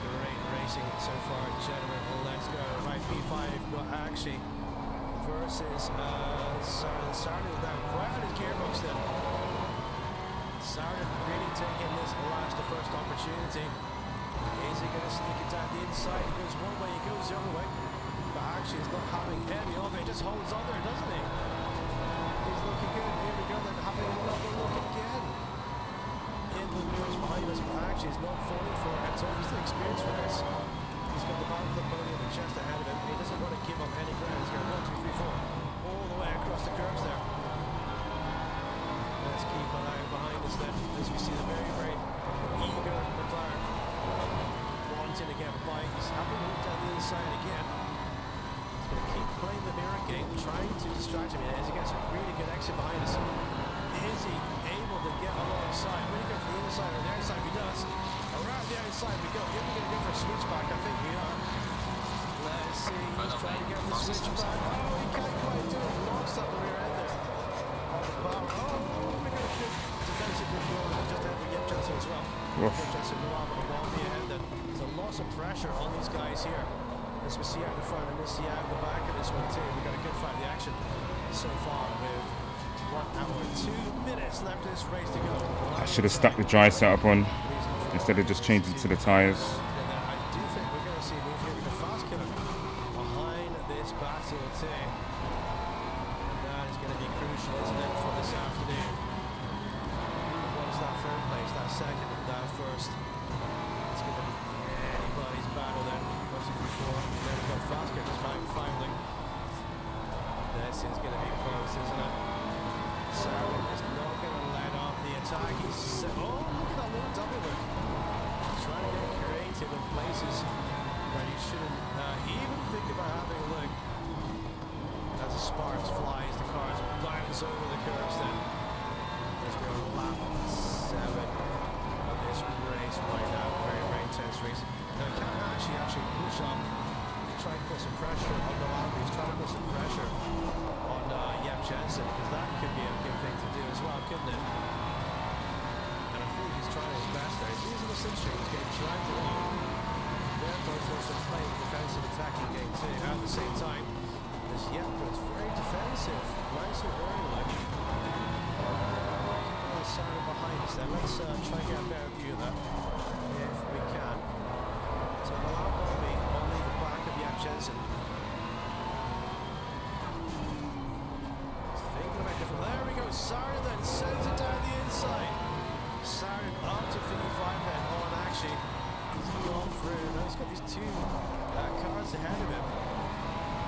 Great racing so far, gentlemen. Let's go. Right, P5 got Actually versus Sardi now right on his gearbox then. Sardi really taking this last the first opportunity. Is he going to sneak it down the inside? He goes one way, he goes the other way. But actually he's not having any of it. He just holds on there, doesn't he? He's looking good. Here we go. They're having another look again. In the mirrors behind us, but actually he's not falling for it. So he's the experience for this. He's got the back of the podium and just ahead of him. He doesn't want to give up any ground. He's going 1, 2, 3, 4. All the way across the curves there. Let's keep an eye behind us then as we see the very eager McLaren wanting to get by. He's having a look down the inside again. He's going to keep playing the mirror game, trying to distract him as he gets a really good exit behind us. Is he able to get alongside? When he goes from the inside or the outside, he does. Around the outside we go. Are we going to go for a switchback? I think we are. Let's see. He's trying to get the switchback. Oh, he can't quite do it. Locks up the rear end there. On the power. Oh, we got a good defensive control. Just had to get Jensen as well. Jensen no out on the wall ahead. There's a loss of pressure on these guys here. As we see out the front and we see out the back of this one too. We got a good fight in the action so far with 1 hour 2 minutes left in this race to go. I should have stuck the dry setup on instead of just changing to the tyres. I do think we're going to see a move here with the fast killer behind this battle too. And that is going to be crucial, isn't it, for this afternoon? What's that third place, that second, and that first? It's going to be anybody's battle then. 1, 2, 3, 4. And then we've got fast killers behind finally. This is going to be close, isn't it? Sarwin is not going to let off the attack. He's oh, look at that little double look. Trying to get creative in places where you shouldn't even think about having a look. As the sparks flies, the cars bounce over the curves then. As we're on lap 7 of this race right now. Very intense race. Now he can't actually push up and try to put some pressure on the lap. He's trying to put some pressure on Yep Jensen, because that could be a good thing to do as well, couldn't it? And I think he's trying his best there. He's using the slipstream, he's getting dragged along. Therefore, for some playing defensive attacking game too. At the same time, this Yep was very defensive, nice and early. Sarah behind us there. Let's try and get a better view of that if we can. So the lap will be only the back of Yep Jensen. is ahead of him.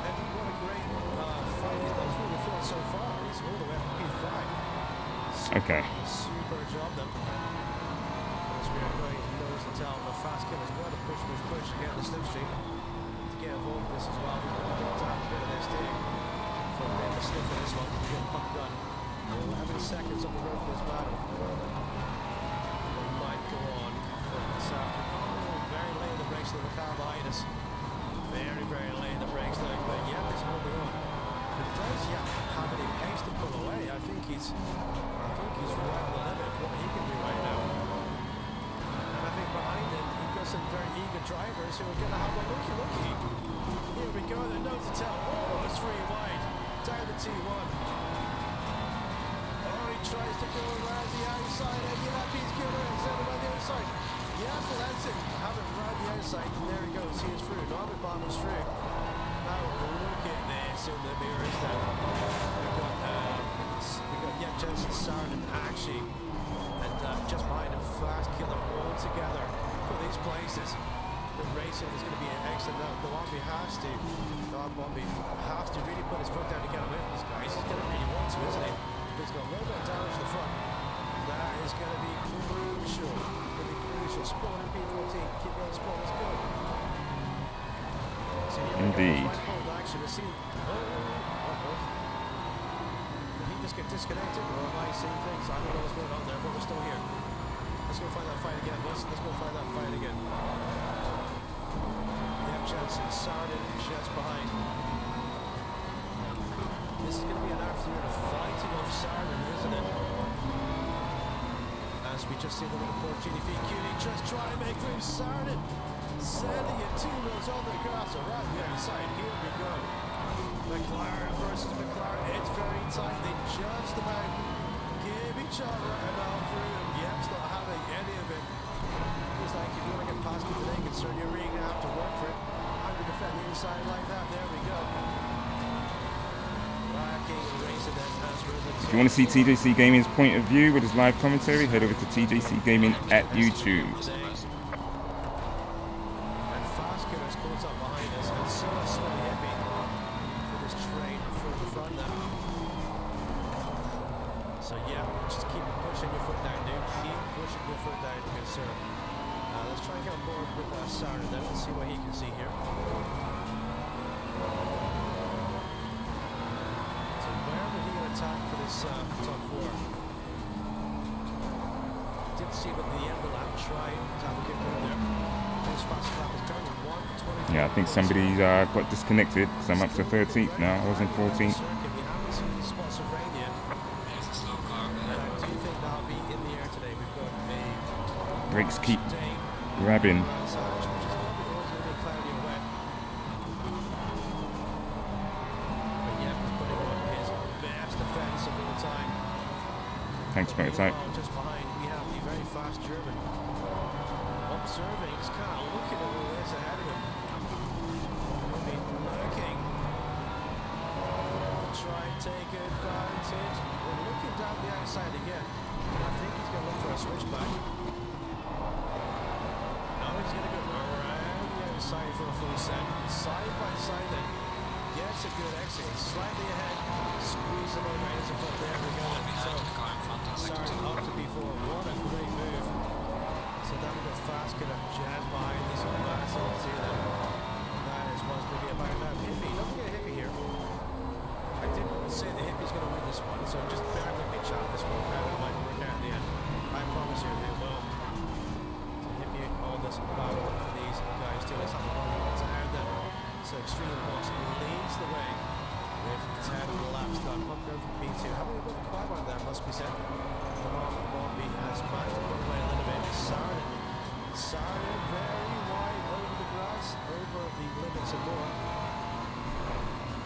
And what a great fight he's done through the field so far. He's all the way up to P5. Okay. Super job then. As we are going to nose and tail, the fast killer's got to push to get the slipstream. To get involved in this as well. He's going to tap a bit of this too. For a bit of a sniff in this one. To get pump gun. 11 seconds on the road for this battle. We might go on for this afternoon. Very late in the brakes of the car behind us. Very, very late in the brakes now. But yeah, it's holding on. It does, yeah, have any pace to pull away. I think he's right on the limit of what he can do right now. And I think behind him, he's got some very eager drivers who are going to have a looky. Here we go, the nose to tail. Oh, it's 3 wide. Down to T1. Oh, he tries to go around the outside. And yeah, he's going around the outside. Yeah, Valencia have it around the outside. And there he goes. He is through. Norman Bomber's through. Now, look at this in the mirrors now. We've got Yep Jensen, Saren, and Akshay. And just behind him, Fast Killer all together for these places. The racing is going to be excellent now. Gawambi has to really put his foot down to get away from these guys. He's going to really want to, isn't he? He's got a little bit of damage to the front. That is going to be crucial. Spawn in P14. Keep going, Spawn. Let's go. So Indeed. Did he just get disconnected, or am I seeing things? I don't know what's going on there, but we're still here. Let's go find that fight again, boys. Let's go find that fight again. Yep, Jensen, Sardin, just behind. This is going to be an afternoon of fighting off Sardin, isn't it? As we just see the little poor GDP cutie just try to make room. Sardin sending it 2 wheels on the grass around the outside. Here we go. McLaren versus McLaren. It's very tight. They just about give each other enough room. Yep's not having any of it. It's like if you want to get past me today, concern, you're really going to have to work for it. I'm going to defend the inside like that. There we go. If you want to see TJC Gaming's point of view with his live commentary, head over to TJC Gaming at YouTube. And Fast Killer's caught up behind us, and so is Smelly Hippie for this train through the front now. So yeah, just keep pushing your foot down, dude. Keep pushing your foot down, good sir. Let's try and get on board with Sarah then and see what he can see here. Attack for this top 4. Did see with the end of that try to have a good move there. This fast lap is turning 1:24. Yeah, I think somebody got disconnected because I'm up to 13th now. I was in 14th. We haven't seen any spots of rain yet. There's a slow car. And I do think that'll be in the air today. We've got a Brakes keep day. grabbing. Which is always going to be cloudy and wet. But yeah, he's putting on his best defense of all time. Thanks, Prototype. Just behind, we have the very fast German. Observing, he's kind of looking at all this ahead of him. He'll be lurking to try and take advantage. We're looking down the outside again. I think he's going to look for a switchback. No, he's going to go around the outside for a full set. Side by side then. Gets a good exit. Slightly ahead. Squeeze him over into front. There we go. So, Sarge up to B4. What a great move. So now we've got Fast Killer jazz behind this battle. See that? That is what's going to be about now. Hippie. Don't forget Hippie here. I didn't say the Hippie's going to win this one, so just bear with me, chat. This one kind of might work out in the end. I promise you it will. So Hippie on this battle for these guys too. Let's have a moment to add them. So Extreme Boss leads the way with 10 laps done. Pump going from P2. How many got the quad on there, must be said. Bombi has managed to put away a little bit. Sardin very wide over the grass, over the limits and more.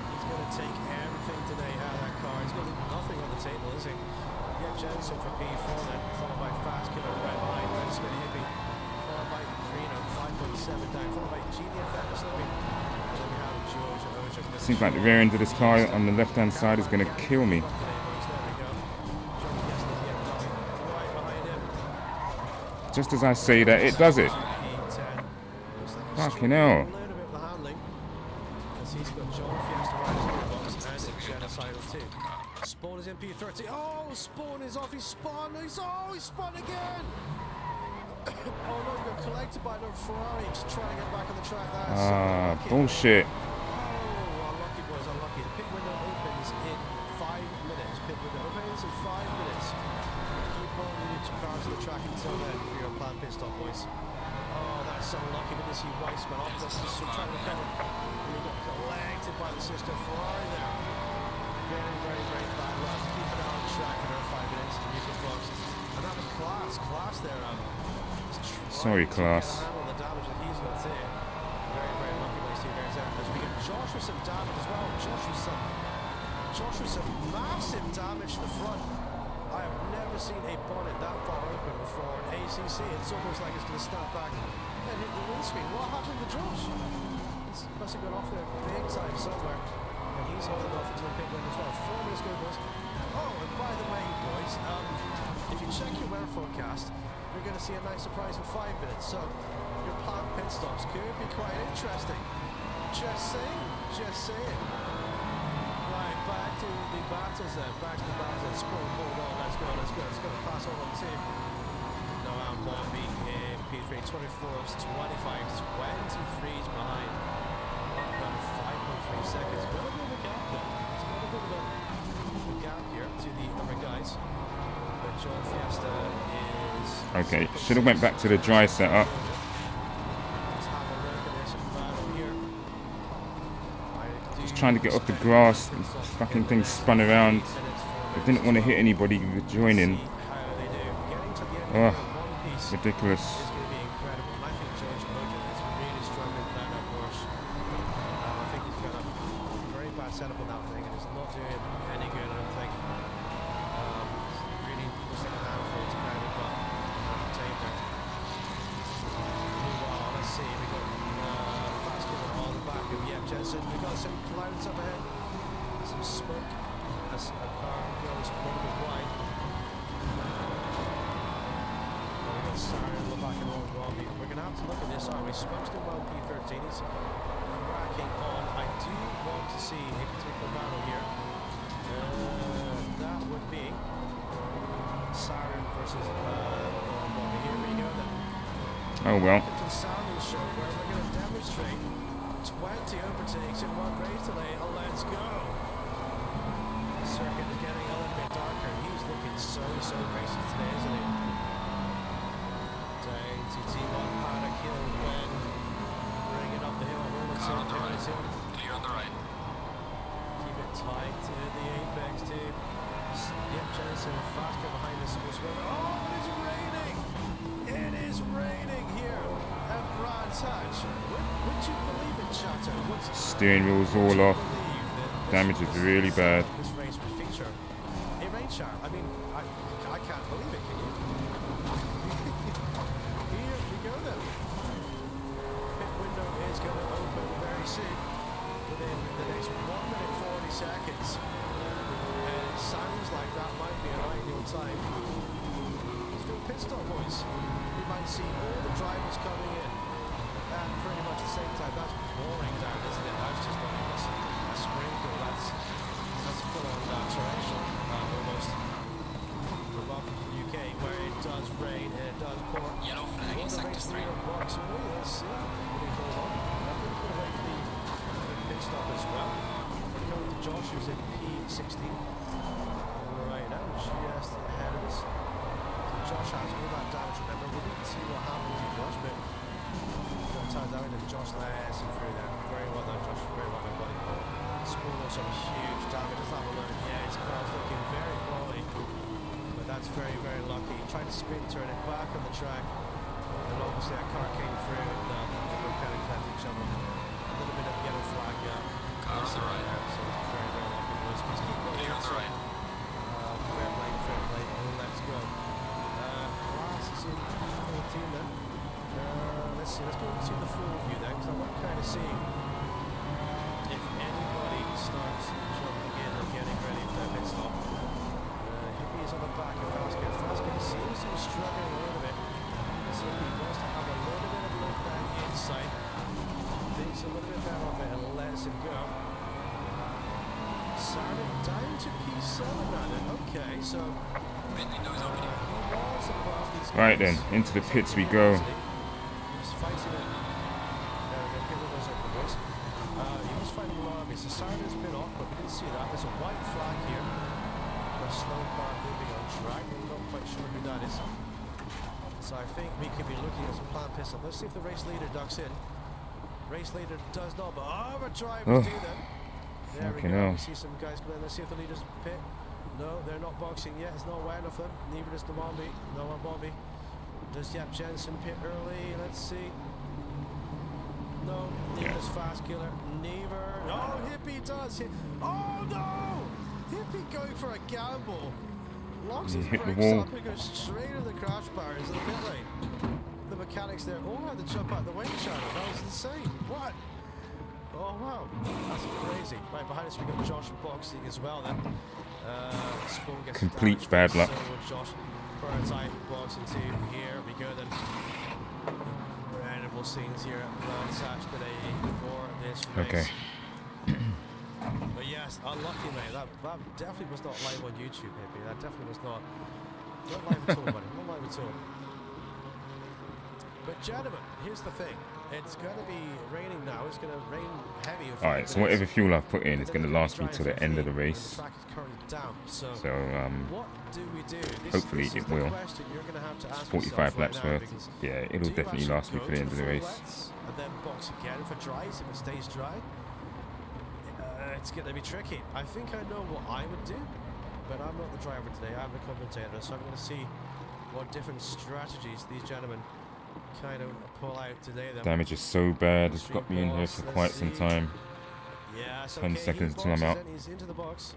He's going to take everything today out of that car. He's going to leave nothing on the table, is he? Yeah, Jensen for P4 then, followed by Fast Killer right behind. Then Smitty Hippie, followed by Reno, 5.7 down, followed by GDF and Slippy. Seems like the rear end of this car on the left hand side is going to kill me. Just as I say that, it does it. Fucking hell. He's got John Fiesta Riders box and Genocidal too. Spawn is in P30. Oh, Spawn is off. He spun. He spun again. Oh no, he got collected by another Ferrari. Just trying to get back on the track. That's unlucky. Bullshit. Oh, unlucky boys, unlucky. The pit window opens in 5 minutes. Pit window opens in 5 minutes. Keep on your cars on the track until then for your planned pit stop, boys. Oh, that's unlucky. We didn't see Weissman off. That's just trying to come. And he got collected by the sister Ferrari there. Very, very, very bad luck. Keep it on the track for another 5 minutes. And you can close. And that was class there. Sorry, class. On the damage that he's got there. Very, very lucky when he's two guys out. Because we get Josh with some damage as well. Josh with some massive damage to the front. I have never seen a bonnet that far open before an ACC. It's almost like it's going to snap back and hit the windscreen. What happened to Josh? He must have gone off there big time somewhere. And he's holding off into the pit lane as well. 4 minutes go, boys. Oh, and by the way, boys, if you check your weather forecast, you're going to see a nice surprise in 5 minutes. So your planned pit stops could be quite interesting. Just saying. Right, back to the battles then. Back to the battles. Spawn, hold on. Let's go. It's going to pass on two. No, I'm Bobby in P3. 24's 25. 23's behind. Around 5.3 seconds. A little bit of a gap though. It's got a bit of a gap here to the other guys. But John Fiesta is... Okay, should have went back to the dry setup. Just trying to get off the grass. The fucking thing spun around. I didn't want to hit anybody with joining. Oh, ridiculous. Setup on that thing, and it's not doing any good, I don't think. Really pushing a handful to kind of contain there. Meanwhile, let's see, we got fast killer on the back of Jensen. We got some clouds up ahead, some smoke as a car goes a little bit wide. We got Sarah in the back and all Robbie. We're going to have to look at this, aren't we? Smoke's doing well, P13 is cracking on. I do want to see a particular battle here. That would be Siren versus Bobby. Here we go then. Oh well. It's a Siren show where we're going to demonstrate 20 overtakes in one race delay. Let's go. The circuit is getting a little bit darker. He's looking so racing today, isn't he? Down to T1 Paddock Hill when bringing up the hill. Car on the right. Clear on the right. Keep it tight to the apex too. Yep, Jensen faster behind us. Oh, it's raining! It is raining here at Brands Hatch. Would you believe it, Chato? Steering wheel's all off. Damage is really bad. This race would feature a rain shower. I mean, I can't believe it, can you? Here we go then. Pit window is going to open very soon, within the next 1 minute 40 seconds. And it sounds like that might be an ideal time. Let's do a pit stop, boys. We might see all the drivers coming in at pretty much the same time. That's pouring down, isn't it? That's just not even a sprinkle. That's full on torrential, almost. From up in the UK, where it does rain and it does pour. Yellow flag in sector 3. Let's see. Hold on. I'm going to wait for the pit stop as well. We're going to Josh, who's in P16. Right now, just ahead of us. So Josh has all that damage. Remember, we didn't see what happened to Josh, but turns out that Josh lets him through there. Very well done, Josh. Very well done, buddy. Spoon also huge damage. Let's have a look. Yeah, his car's looking very quality. But that's very, very lucky. He tried to spin turn it back on the track. And obviously that car came through and they kind of clapped each other. A little bit of yellow flag. Car on the right. So it's very, very lucky. Boys. Let's keep going. Clear on the right. Fair play. Let's go. Class is in 14 then. Let's see, let's go into the full view then, because I want to kind of see if anybody starts jumping in and getting ready for their pit stop. Hippie is on the back of Fasket. Fasket seems to be struggling a little bit. Hippie wants to have a little bit of look down the inside. Thinks Sarnit down to P7 now then. Okay, so Bentley knows already. he was above these Right guys. then, into the So pits we pretty go. easily. He was fighting it. There we go, pit windows open, boys. He was fighting Larby, so Sarnit's been off, but we didn't see that. There's a white flag here. A slow car moving on track. I'm not quite sure who that is. So I think we could be looking at some planned pit stop. Let's see if the race leader ducks in. Race leader does not, but the drivers do them. There we Fucking go. hell. We see some guys come in. Let's see if the leaders pit. No, they're not boxing yet. It's not wide enough for them. Neither does the Mombi. No one Mombi. Does Yap Jensen pit early? Let's see. No, neither does Fast Killer. Neither. Oh, Hippie does. Oh no! Hippie going for a gamble. Locks his Hit the brakes wall. up and goes straight into the crash barriers in the pit lane. The mechanics there all had to jump out the wind channel. That was insane. What? Oh wow, that's crazy. Right behind us we got Josh boxing as well then. Spawn gets Complete damaged, bad luck. So would Josh prototype boxing to here we go then. Incredible scenes here at Brands today for this race. Okay. But yes, unlucky mate. That definitely was not live on YouTube, Hippie. That definitely was not live at all, buddy. Not live at all. But gentlemen, here's the thing. It's going to be raining now. It's going to rain heavy. Alright, so whatever fuel I've put in is going to last me till the end of the race. The track is currently damp, so what do we do? Hopefully this it is the will. question you're going to have to ask 45 yourself laps right now, worth. because Yeah, do it'll you definitely actually last me go for the to end of the full race. wets and then box again for dries if it stays dry? It's going to be tricky. I think I know what I would do, but I'm not the driver today. I'm the commentator, so I'm going to see what different strategies these gentlemen kind of pull out today. Then. Damage is so bad, it's got me in here for quite some time. Yeah, so 10 seconds till I'm out. He's into the box.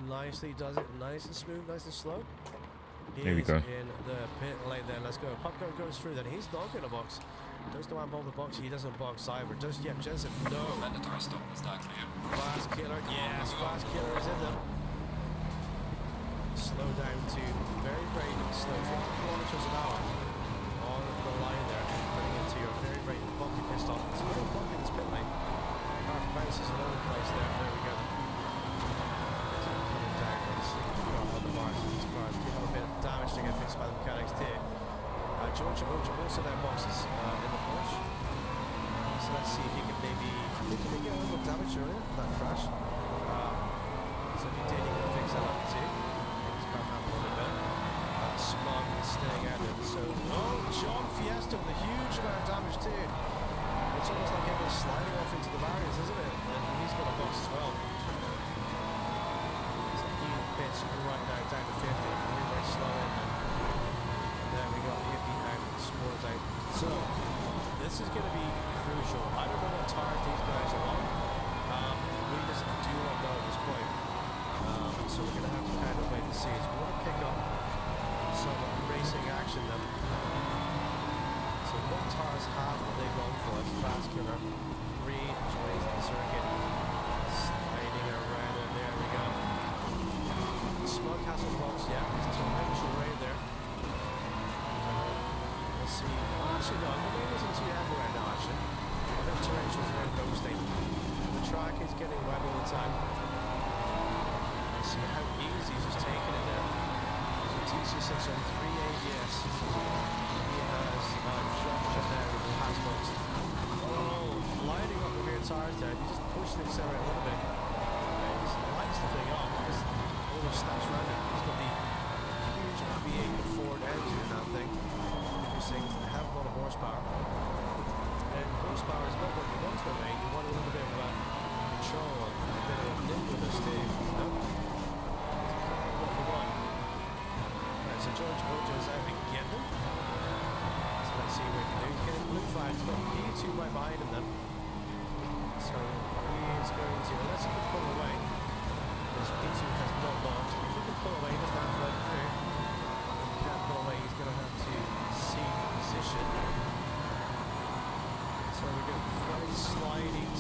Nicely does it, nice and smooth, nice and slow. Here we go. In the pit lane there, let's go. Popcorn goes through then. He's not going to box. Does no one the box? He doesn't box either. Does Yep Jensen? No. Mandatory stop. Is that clear? Fast Killer, yes, Fast Killer is in them. Slow down to very, very slow, 50 kilometers an hour on the line there, putting into your very, very bumpy pit stop. It's very bumpy in this pit lane. Car bounces all over the place there. There we go. Coming down, let's see. On the bars, these cars do have a bit of damage to get fixed by the mechanics too. George also now boxes in the Porsche. So let's see if he can maybe, I think he may get a little damage earlier from that crash. So if he did, he can fix that up too. He's got that a little bit. Smug is staying out there. So, John Fiesta with a huge amount of damage too. It's almost like him sliding off into the barriers, isn't it? And he's got a box as well. So he bits right now down to 50. Very, very slow in there. There we go, Hippie out, Sport out. So, this is going to be crucial. I don't know what tires these guys are on. We just do not know at this point. So we're going to have to kind of wait and see. So we want to pick up some racing action then. So what tires have they gone for? Fast Killer, re-joins the circuit. Sliding around it, there we go. Smug has a box, yeah, there's torrential rain there. Let's see. Actually, no, the rain isn't too everywhere now, actually. I think torrential's around roasting. The track is getting wet all the time. Let's see how easy he's just taking it there. So TC6 on 3 ABS. He has Josh just there with the has box. Oh, lining up the rear tires there. He just pushed the accelerator a little bit. He just lights the thing up because all the snaps around it. He's got the huge V8 Ford engine in that thing. Producing a hell of a lot of horsepower. And horsepower is not what you want to make. You want a little bit of control and a bit of nimbleness too. No? What you want. Right, so George Ojo is out again. So let's see what he can do. He's getting blue flags. He's got P2 right behind him then. So he's going to, unless he can pull away, because P2 has not locked. If he can pull away, he doesn't have to let it through. If he can't pull away, he's going to have to see the position. So we go very sliding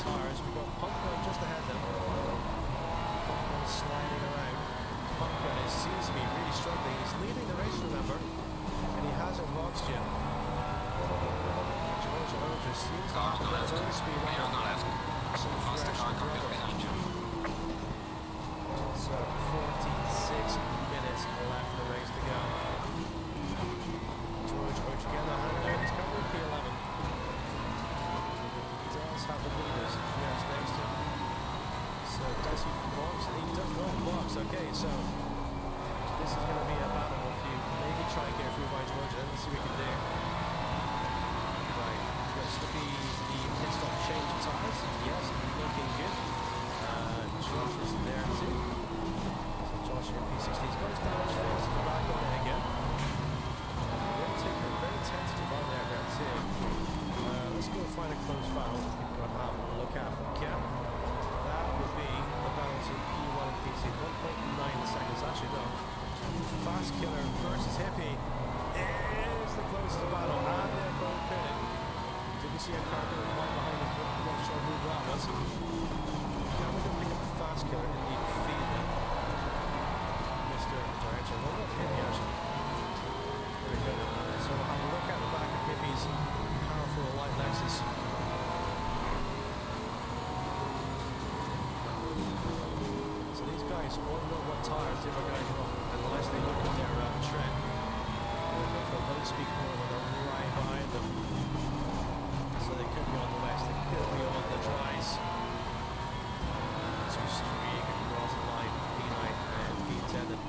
Okay, so this is going to be a battle of you. Maybe try and get through by George, and let's see what we can do. Right, looks to be the pit stop change of tires. Yes, looking good. Josh is there too. So Josh in P16 goes down, fails to the back on it again. Very tentative on there too. Let's go find a close battle. We've got to have a look at if we can. That would be the battle to P1 and P2. 1.9 seconds. Actually, no. Fast Killer versus Hippie is the closest battle, and they're both pitted. Did we see a car going right behind us? I'm not sure who that was. Now we're going to pick up Fast Killer in the feed then. Mr. Director. Well, not Hippie actually. There we go. So we'll have a look at the back of Hippie's powerful light Lexus. So these guys all know what tires the other guys are on, unless they look at their trend. They'll go for a low-speed corner when they're right behind them. So they could be on the west, they could be on the dries. So streak across the line, P9 and P10. And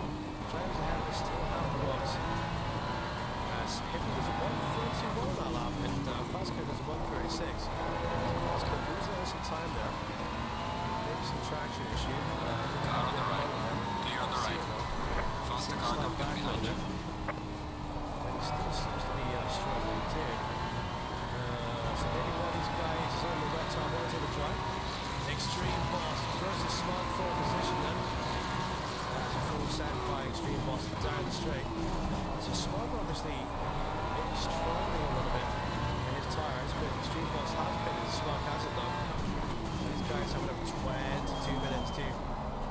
drivers ahead are still out of the box. Hippie was a 1:31 that lap, and Fastcar was a 1:36. Fastcar losing some time there. Maybe some traction issue. Car on the right. Clear on the right. Faster car coming up behind you. And he still seems to be struggling too. So maybe one of these guys is on the wet tire, one is on the dry. Extreme Boss versus smartphone position then. That's a full set by Extreme Boss down the straight. So Smart obviously maybe struggling a little bit in his tires, but Extreme Boss has been in Smart hasn't though. These guys have about 22 minutes to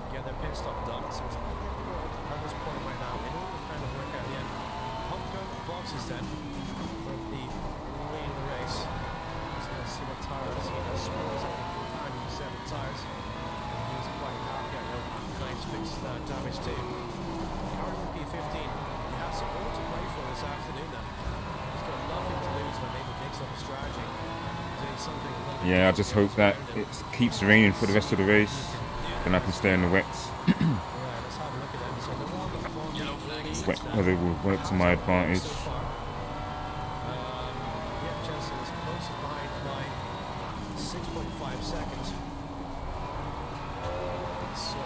get their pit stop done, so it's at this point right now in order to kind of work out the end. Pumpkin boxes then for the lead of the race. So let's see what tires he has. Spurs at the 97 tires. He's quite happy. I know nice fixed damage too. Car in P15. He has some more to play for this afternoon then. He's got nothing to lose when maybe makes up a strategy. Doing something a little bit. Yeah, I just hope that it keeps raining for the rest of the race, then I can stay in the wets. Right, let's have a look at them. So they're all the long Yellow flag is Wet weather will work to my advantage. so far. Yeah, Jensen is closest behind by 6.5 seconds. So,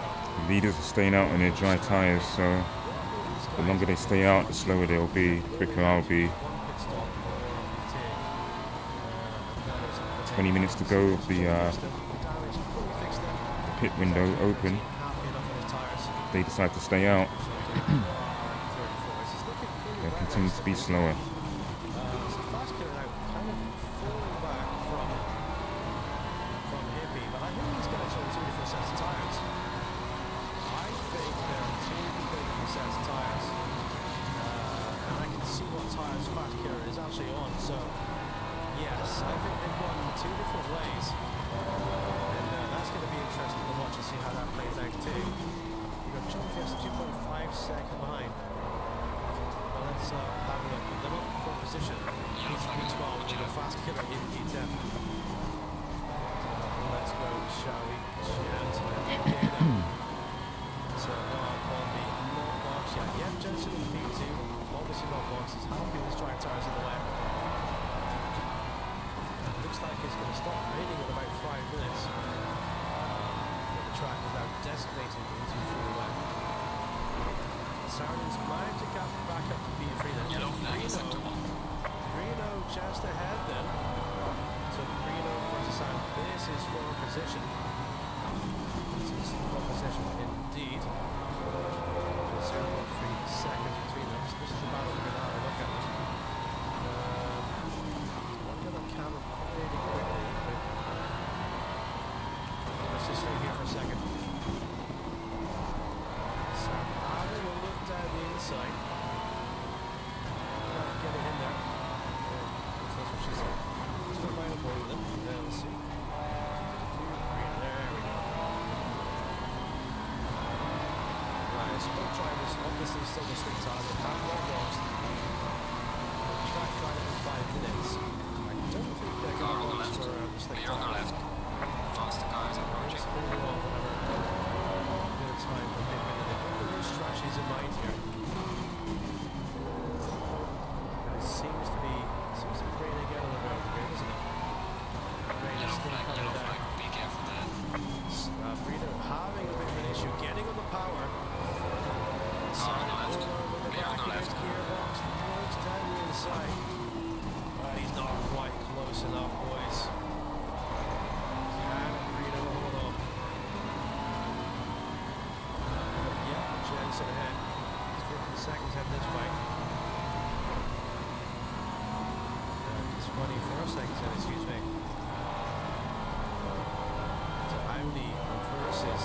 The leaders are staying out on their dry tyres, so the longer they stay out, the slower they'll be, the quicker I'll be. 20 minutes to go with the pit window open. If they decide to stay out, they'll continue to be slower. Fast Killer now kind of falling back from Hippie, but I think he's going to show two different sets of tires. I think there are two different sets of tires, and I can see what tires Fast Killer is actually on. So yes, I think they've gone two different ways, and that's going to be interesting to watch and see how that plays out too. You've got John Fisk 2.5 seconds behind. Well, let's have a look. They're not in pole position. He's P12 with a Fast Killer in P10. Let's go, shall we? Okay then. So on the not box, yeah, Jensen in P2. Obviously not boxes. Happy with his dry tires in the way. Looks like it's going to stop raining in about 5 minutes. But the track is now designated into full wet. Sarandon's managed to get back up to P3 then. Yellow flag is sector 1. Reno just ahead then. So Reno versus Sam. This is for position. This is for position indeed. So 3 seconds between them. So this is the battle we're going to have a look at. One bit on camera pretty quickly, but let's just stay here for a second. So having a look down the inside. Get it in there. That's what she said. Just go right over with it. Let's see. There we go. Right, sport drivers obviously still the street tires and have more blocks. Track driving in 5 minutes. I don't think they're Car going on the to left. for the slick Clear on the left. Faster car is approaching. Bit of time for pit minute seconds in, excuse me. So Audi versus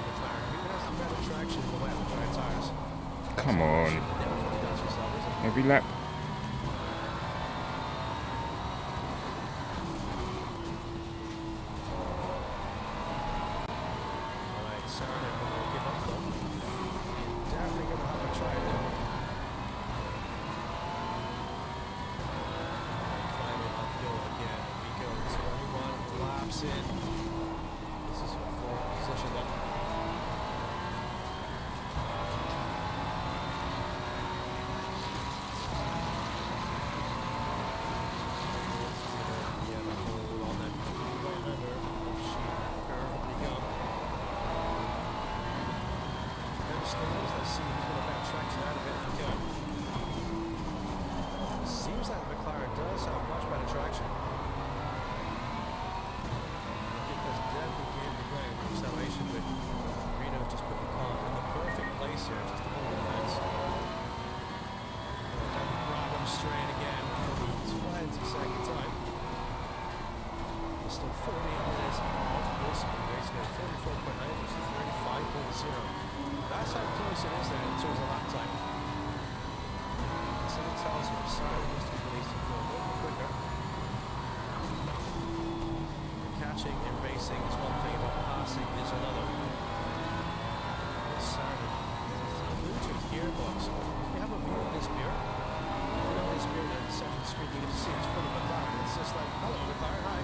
McLaren. Who has the better traction in the wet and dry tires? Come on. Never fully does yourself, is it? Every lap. Alright, Sarah, we'll give up though. Definitely gonna have a try there. Climbing uphill again. We go 21 laps in. This is for position up. Seems like McLaren does have much better traction. I think there's definitely game to play with acceleration, but Reno just put the car in the perfect place here, just to hold the fence. Grab him straight again for the 22nd time. There's still 48 minutes of this race here, 44.9 versus 35.0. That's how close it is there in terms of lap time. Something tells me Sarah must be released to go a little bit quicker. Catching and racing is one thing, but passing is another. Sarah moved to his gearbox. We have a view of this mirror. If you know this mirror at the second screen, you can see it's full of McLaren. It's just like, hello McLaren, hi.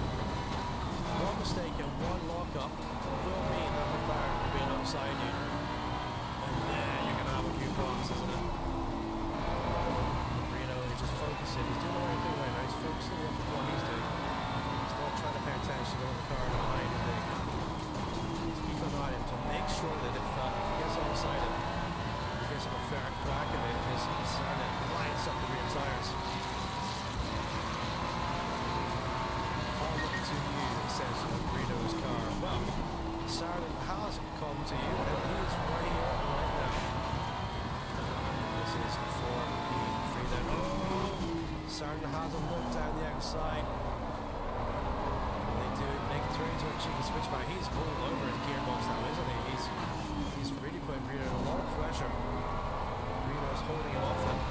One mistake and one lock-up will mean that McLaren will be alongside you. And then you're going to have a few problems, isn't it? Just focusing. He's doing the right thing right now. He's focusing on what he's doing. He's not trying to pay attention to what the car behind is doing. He's keeping an eye on him to make sure that if he gets alongside him, he gives him a fair crack of it, because he's starting to lines up the rear tires. All up to you, it says on Reno's car. Well, Sarden has come to you, and he's right here, right now. This is for the free then. Sarden has a look down the outside. They do make a turn to a cheeky switch back. He's pulling over his gearbox now, isn't he? He's really putting Reno in a lot of pressure. Reno's holding him off them.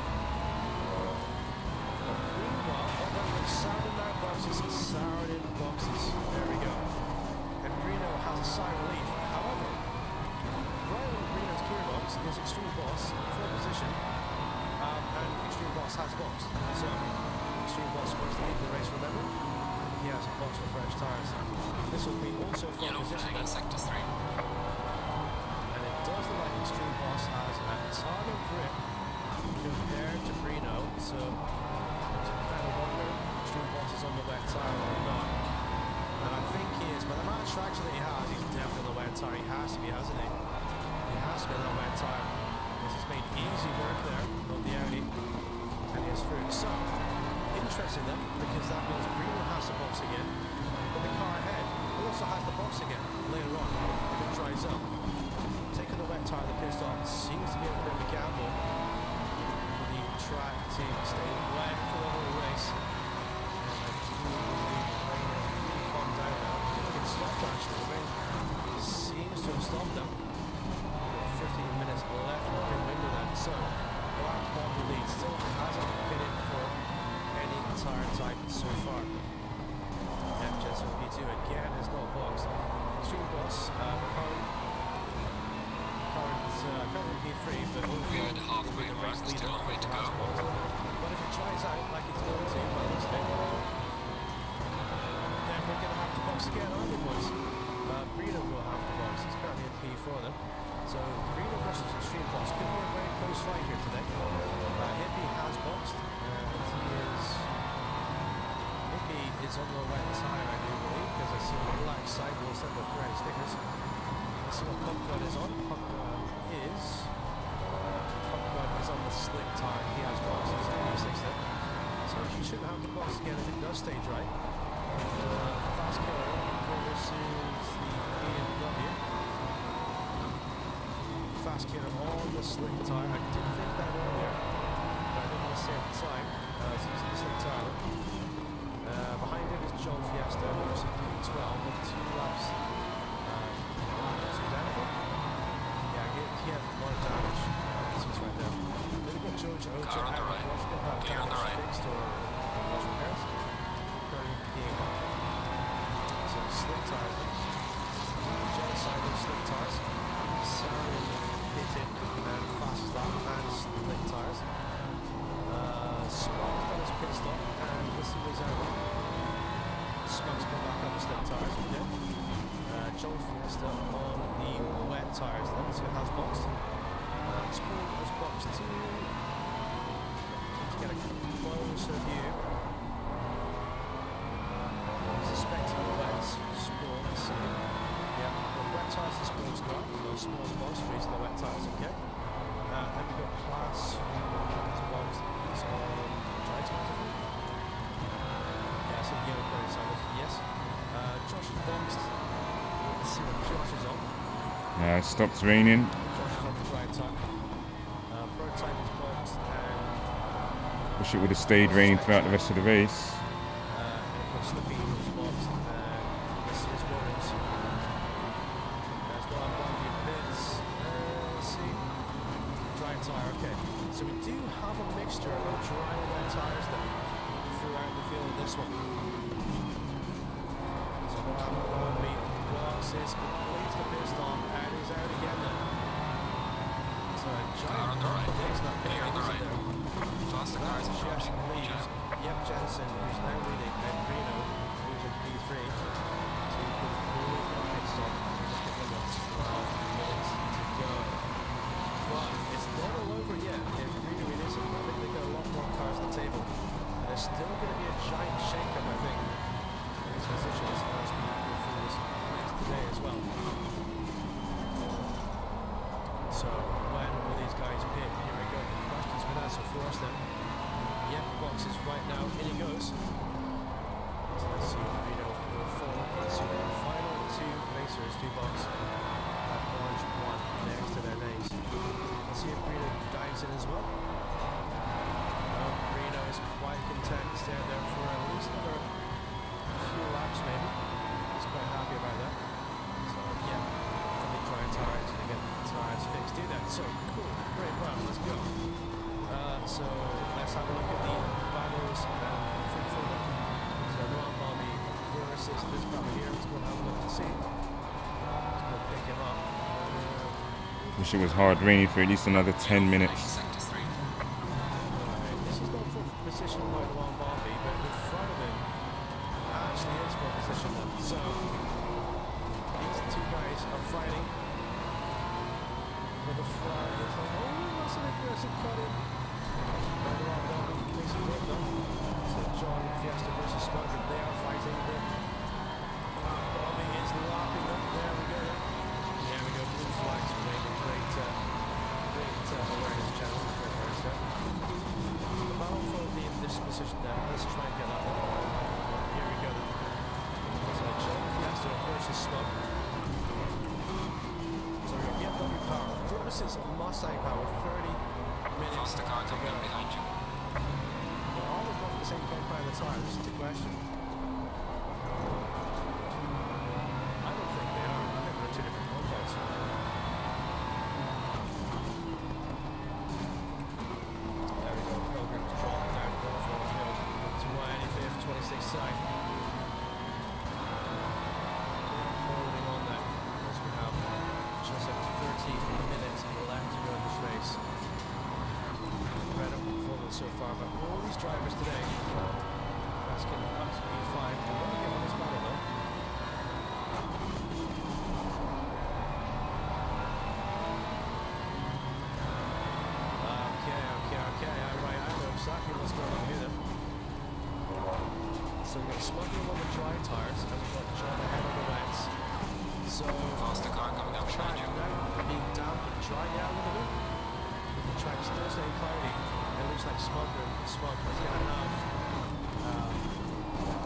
Meanwhile, Sarden now boxes. Sarden boxes. There we go. And Reno has a sigh of relief. However, right on Reno's gearbox is Extreme Boss, full position. And Extreme Boss has boxed. So Extreme Boss supposed to lead the race, remember? He has a box for fresh tyres. This will be also for Yellow position. flag in sector 3. And it does look like Extreme Boss has a ton of grip compared to Reno. So it's kind of wonder if Extreme Boss is on the wet tyre or not. And I think he is. But the amount of traction that he has, he's definitely on the wet tyre. He has to be, hasn't he? He has to be on the wet tyre. This has made easy work there on the Audi, and here's through. So, interesting then, because that means Reno has the box again, but the car ahead also has the box again later on if it dries up. Taking the wet tyre, the pit stop seems to be a bit of a gamble for the track team to stay wet for the whole race. Calm down now. It's stopped actually. The rain seems to have stopped them. 15 minutes left in the pit window then, so Black Bobby lead still hasn't pitted for any tyre type so far. Jensen P2 again has got a box. Extreme Boss, current P3, but We're at the halfway mark, still a way to go. But if it dries out like it's going to, by this bit, then we're going to have to box again, aren't we, boys? Reno will have to box. He's currently in P4 then. So Reno versus Extreme Boss could be a very close fight here today. Hippie has boxed, and Hippie is on the right tyre, I do believe, because I see a black sidewall instead of red stickers. Let's see what Popgun is on. Popgun is on the slick tyre. He has boxed. He's on P6 then. So he shouldn't have to box again if it does stay dry. Fast killer versus the BMW. Fast killer on the slick tyre. I did think that earlier, but I didn't want to say at the time. So he's in the slick tire. Behind him is John Fiesta, who's in P12 with 2 laps. 2 down. Yeah, he had a lot of damage. He's right there. Then we've got George Ocha Car on the out right. of Washington, have Clear on the damage right. fixed or cause repairs. Currently being up. So slick tires. Jet side of slick tires. Sarah pitted and fast lap and slick tires. Smoke's done his pit stop and this is out. Smoke's come back up the slick tires, okay. John Fiesta on the wet tires then, so it has boxed. Sport has boxed too. Need to get a closer view. Suspecting the wets, Sport, let's see. Yeah, the wet tires the Sport's got, so Sport's boxed, raising the wet tires, okay. Then we've got Class, who's boxed, he's on dry tires, I think. Yeah, so the yellow colour side, yes. Josh is boxed. Let's see what Josh is on. It stops raining. Josh is on the dry tire. Prototype is boxed and Wish it would have stayed raining throughout the rest of the race. and of course Slippy was boxed and this is Williams. There's one Bobby Pitts. Let's see. Dry tire, okay. So we do have a mixture of dry and wet tires then throughout the field of this one. So we'll have Bobby box is completes the pit stop and is out again then. So a Car on giant the right. takes that pit Clear on the isn't right. there? Faster cars That's approaching. Jensen Watch leaves. out. Yep, Jensen, who's now leading, and Reno, who's in P3, to complete the pit stop. Just give them a 12 minutes to go. But it's not all over yet. If Reno it isn't, I think they've got a lot more cars on the table. And there's still going to be a giant shake-up, I think, in these positions as we go through this race today as well. So when will these guys pit? Here we go. The question's been answered for us then. Yep, box is right now. In he goes. So let's see if Reno will fall. Let's see the final 2 racers, 2 box. That orange one next to their names. Let's see if Reno dives in as well. No, Reno is quite content to stay out there for at least another few laps maybe. He's quite happy about that. So yeah, fully dry tires to get the tires fixed. Do that. So cool. Great. Well, let's go. So let's have a look at the battles free for them. So Ron Bobby versus this brother here. Let's go and have a look and see. Let's go pick him up. Wish it was hard raining for at least another 10 minutes. Sector 3. Alright, this is not full position by Ron Bobby, but in front of him actually is full position now. So these 2 guys are fighting for the flag. Oh, that's an aggressive cut in. Ron Bobby makes it work though. So John Fiesta versus Smoker, they are fighting. Bobby is lapping them. There we go. There we go. Blue flags making great awareness channel. Great awareness there. The battle for this position there. Let's try and get that one. Here we go. So John Fiesta versus Smoke. So we got BMW power versus Mustang power. 30 minutes. Faster car to coming go. up behind you. They're all going for the same compound of the tire. This is the question. I don't think they are. I think they're 2 different compounds. There we go. Pilgrim's drop down Northwell Field to 185th, 26th side. Holding on there as we have just over 30 minutes left to go in this race. Incredible performance so far, but all these drivers today, Baskin up to P5, they want to get on this battle though. Okay, alright, I know exactly what's going on here then. So we've got Smuggler on the dry tires, and we've got John ahead on the wets. So, Faster car coming up track behind you. now being damp and dry out a little bit. The track still staying cloudy. It looks like Smuggler is going to have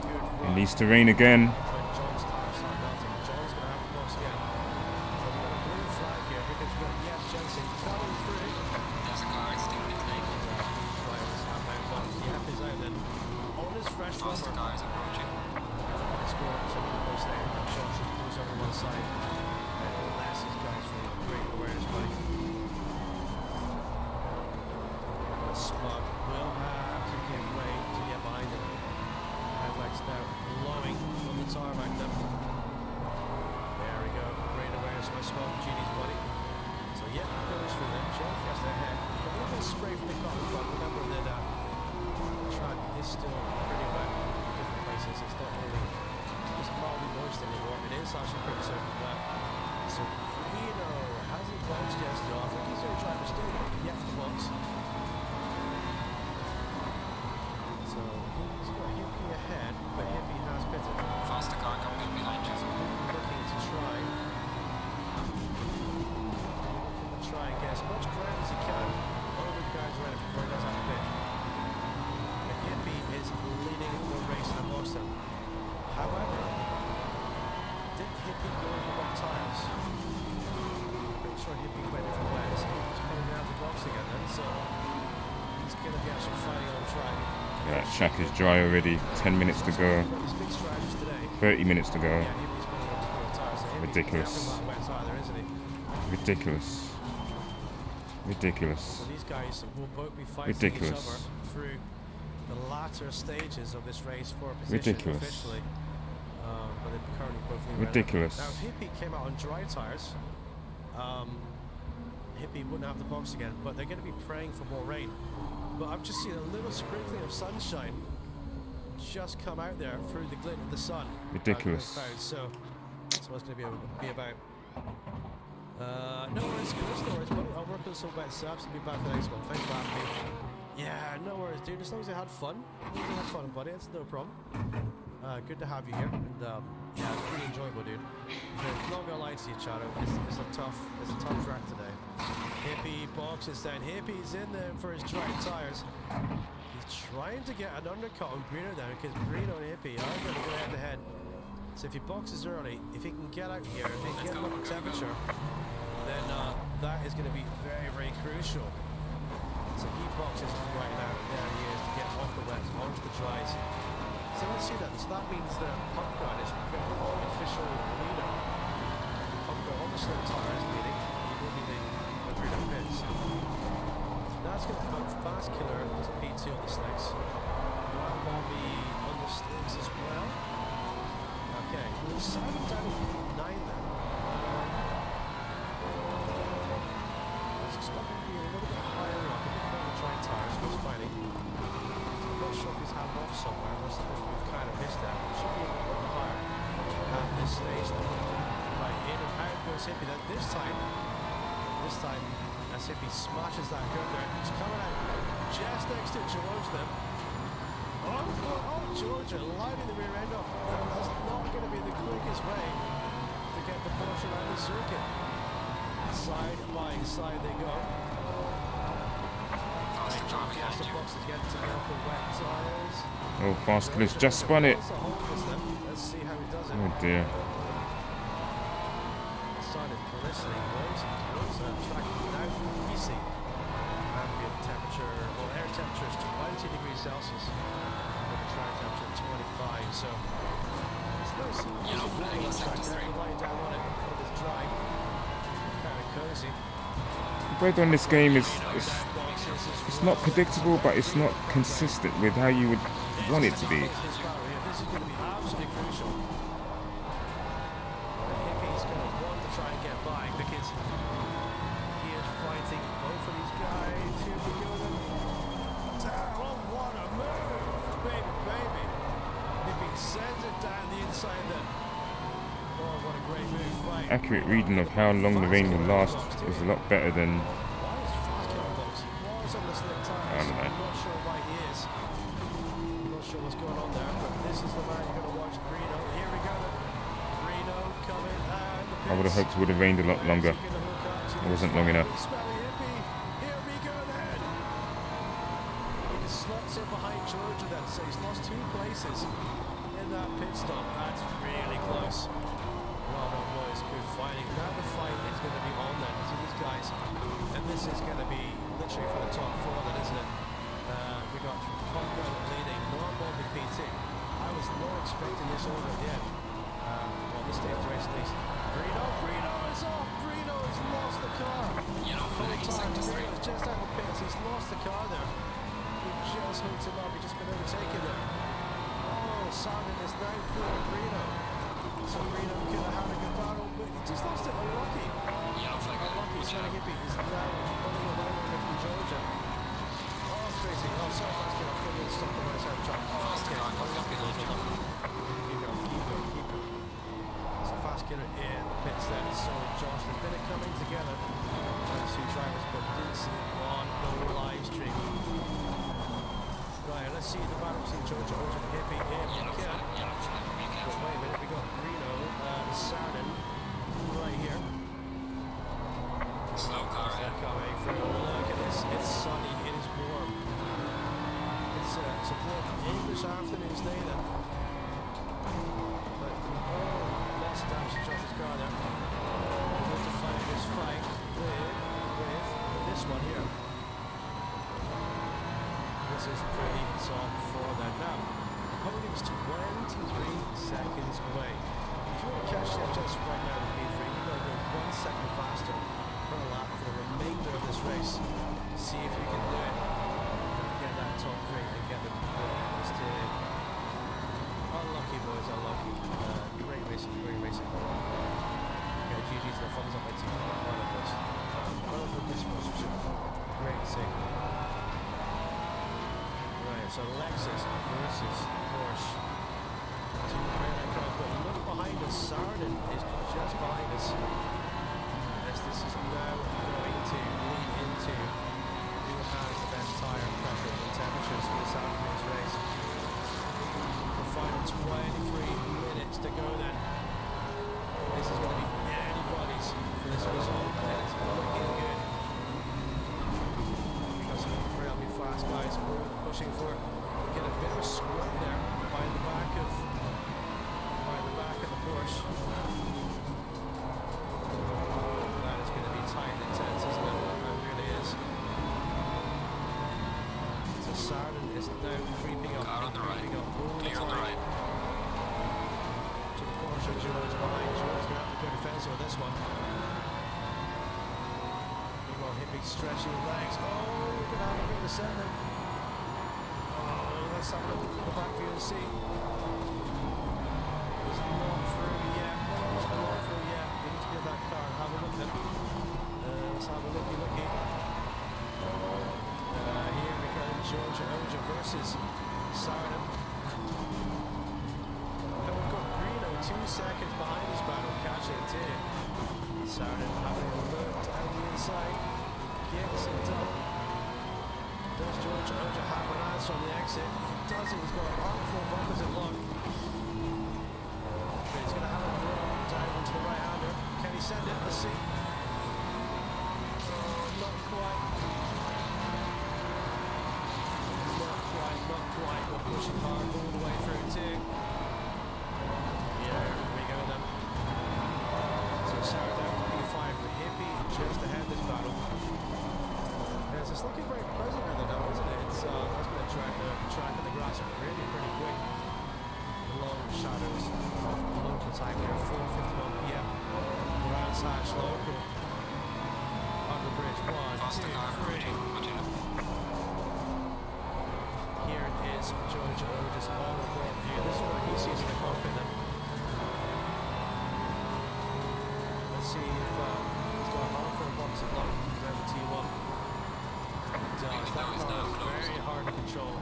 good It run. needs to rain again. When John's tires start melting, John's going to have to box again. So we've got a blue flag here because we've got Yep Jensen coming through. There's a car, it's still pit lane. Drivers have now boxed. Yep is out Faster over. car is approaching. Score some goes there. Shots just goes over one side. And unless these guys for great awareness, buddy. Smug will have to give way to get behind him. Headlights now blowing on the tarmac now. There we go. Great awareness by Smug, GD's buddy. So yeah, goes through them. Joe Fiesta ahead. A little bit of spray from the cotton, but remember that the track is still pretty wet in different places. It's not really just mildly moist anymore. It is actually pretty soaking wet. So Reno hasn't boxed yet still. I think he's going to try to still yet to box. So he's got Hippie ahead, but Hippie has pitted. Faster car coming up behind you. So looking to try and get as much ground as he can over the guys around him before he does have to pit. But Hippie is leading the race at Boston. However, did Hippie go over what tires? Pretty sure Hippie went over wet, so he's coming down the box again then, so he's going to be actually fighting on track. Yeah, track is dry already. 10 minutes to go. His big strategies today. 30 minutes to go. Yeah, Hippie's going to go tires. So Hippie's Ridiculous. definitely not wet tire, isn't he? Ridiculous. Ridiculous. So these guys will both be fighting Ridiculous. each other through the latter stages of this race for a position Ridiculous. officially. But they're currently both leading Ridiculous. right now. Now, if Hippie came out on dry tires, Hippie wouldn't have the box again, but they're going to be praying for more rain. But I've just seen a little sprinkling of sunshine just come out there through the glint of the sun. Ridiculous. So that's what it's going to be about. No worries, Chris, no worries, buddy. I'll work on some wet saps and be back for the next one. Thanks for having me. Yeah, no worries, dude. As long as I had fun. As long as I had fun, buddy. It's no problem. Good to have you here. And yeah, it's pretty enjoyable, dude. I'm not gonna lie to you, Chado. It's a tough track today. Hippie boxes down. Hippie's in there for his dry tires. He's trying to get an undercut on Brino down because Brino and Hippie are going to go head to head. So if he boxes early, if he can get out here, if he can get up temperature, then that is going to be very, very crucial. So he boxes right now. There he is to get off the wets, onto the dries. So let's see that. So that means that Pumpgun is the official leader. Pumpgun on the slow tires leading. He will be leading the Brino pits. Now it's going to put Fast Killer to P2 on the slicks. Bobby on the slicks as well. Okay, we'll sign down 9 then. I was expecting to be a little bit higher up in the dry tires, but it's fighting. I'm not sure if he's had off somewhere, or something we've kind of missed that. It should be a little bit higher at this stage. Right, in and out goes Hippie. Then this time, as Hippie smashes that curve there, he's coming out just next to George then. Oh, Georgia lighting the rear end off. That's not going to be the quickest way to get the Porsche around the circuit. Side by side they go. Faster car behind Faster you. boxes get to help the wet tires. Oh, Fast Killer's just spun it. Let's see how he does it. Oh dear. Started glistening waves towards track now easy. Ambient temperature, well, air temperature is 20 degrees Celsius. Track temperature 25, so it's nice. Yellow flag in sector 3. Lying down on it, but it's dry, kind of cozy. The weather on this game is it's not predictable, but it's not consistent with how you would want it to be. This is going to be absolutely crucial. Hippie's going to want to try and get by because he is fighting both of these guys. Here we go then. Oh, what a move! Baby. Hippie sends it down the inside then. Oh, what a great move. Right. Accurate reading of how long the rain will last is a lot better than Why is Fast Killer box? He was on the slick tires. I don't know. I'm not sure why he is. I'm not sure what's going on there, but this is the man you're going to watch, Brino. Here we go then. Brino coming and the I would have hoped it would have rained a lot longer. It wasn't long enough. Here we go then. He slots in behind Georgia then, so he's lost 2 places in that pit stop. That's really close. Well done, boys. Good fighting. Now the fight is going to be on then to these guys, and this is going to be literally for the top 4 then, isn't it? We got Congo leading, Normal with P2. hooked him up. He's just been overtaken there. Oh, Sarden is now for Greeno. So Greeno could have had a good battle, but he just lost it. Unlucky. Yellow flag ahead. Unlucky. Watch Johnny out. Hippie is now running away from Georgia. Oh, it's crazy. Oh, sorry, fast killer. I'm going to stop the right side track. Faster car coming up behind you. Keep going. So fast killer in the pits then. So Josh, there's been a coming together. Those two drivers, but didn't see it on the live stream. Right, let's see the battle between Georgia Oja and Hippie. Yellow flag. Yellow flag. Be But careful. wait a minute, we got Greeno, Sarden right here. Slow car ahead. Coming through. Look at this. It's sunny. It is warm. It's a warm English afternoon's day then. But lots of damage to Josh's car there. We're going to fight this fight with this one here. This is pretty top for them. Now, podium's 23 seconds away. If you want to catch them just right now in P3, you've got to go 1 second faster per lap for the remainder of this race. See if you can do it. Get that top 3 and get them listed. Unlucky, boys, unlucky. Great racing, great racing. Okay, GG's and a thumbs up my team. One of this was great to see. Right, so Lexus versus Porsche. Two trailer cars, but look behind us. Sarden is just behind us. As this is now going to lead into who has the best tyre pressure and temperatures for this afternoon's race. The final 23 minutes to go then. This is going to be anybody's for this result, and it's looking good. We got some incredibly fast guys pushing for it. Get a bit of a squat there by the back of the Porsche. That is going to be tight and intense, isn't it? It really is. So Sarden is now creeping up. Car on the right. Creeping up all the Clear on the time. right. To the Porsche, George behind. George's going to have to go defensive with this one. Meanwhile, Hippie stretching legs. Oh, we're going to have a bit of a set then. Oh, let's have a look at the back view and see. It's not through yet. It's not through yet. We need to get that car and have a look then. Let's have a looky. Here we go. Georgia Oja versus Sarden. And we've got Greeno 2 seconds behind this battle, catching too. Sarden having a look down the inside. Gets it done. Does Georgia Oja have an answer on the exit? He doesn't. He's got an armful of bumpers at long. But he's going to have a drop down into the right-hander. Can he send it? Let's see. Oh, not quite. Not quite. We're pushing hard all the way through too. Yeah, here we go then. So Sarah down to P5 with Hippie just ahead this battle. Yes, it's looking very pleasant out there now, isn't it? It's that's going to track in the grass really pretty quick. The long shadows of local time here, 4:51 p.m. Brands Hatch local. Under bridge 1, 2, 3. Here is Georgia Oja's all-aboard view. This is what he sees in the cockpit then. Let's see if he's got an armful of bumps at long. Remember T1. That car is very hard to control.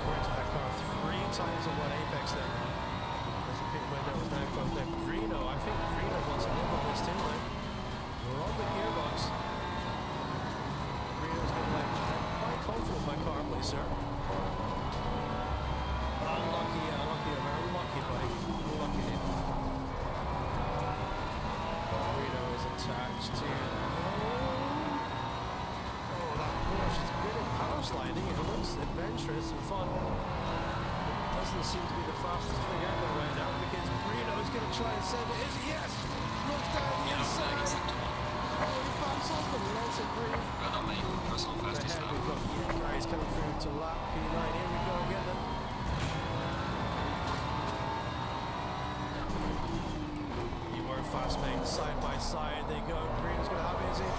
We're into that car 3 times in one apex then. As the pit window is now closed down. Greeno, I think Greeno wants a little on this too, right? We're on the gearbox. Greeno's going to like, quite confident in my car, please, sir. Unlucky, very lucky, buddy. Lucky dude. Greeno is attached to... She's good at power sliding. It looks adventurous and fun. It doesn't seem to be the fastest thing out there right now because Greeno is going to try and send it. Is it? Yes! Looks down the Yellow flag inside. is sector 1. Oh, he backs off and lets it breathe. Well done, mate. Press on fastest Ahead now. we've got guys coming through to lap P9. Here we go again then. You were fast, mate. Side by side they go. Greeno's going to have it, is he?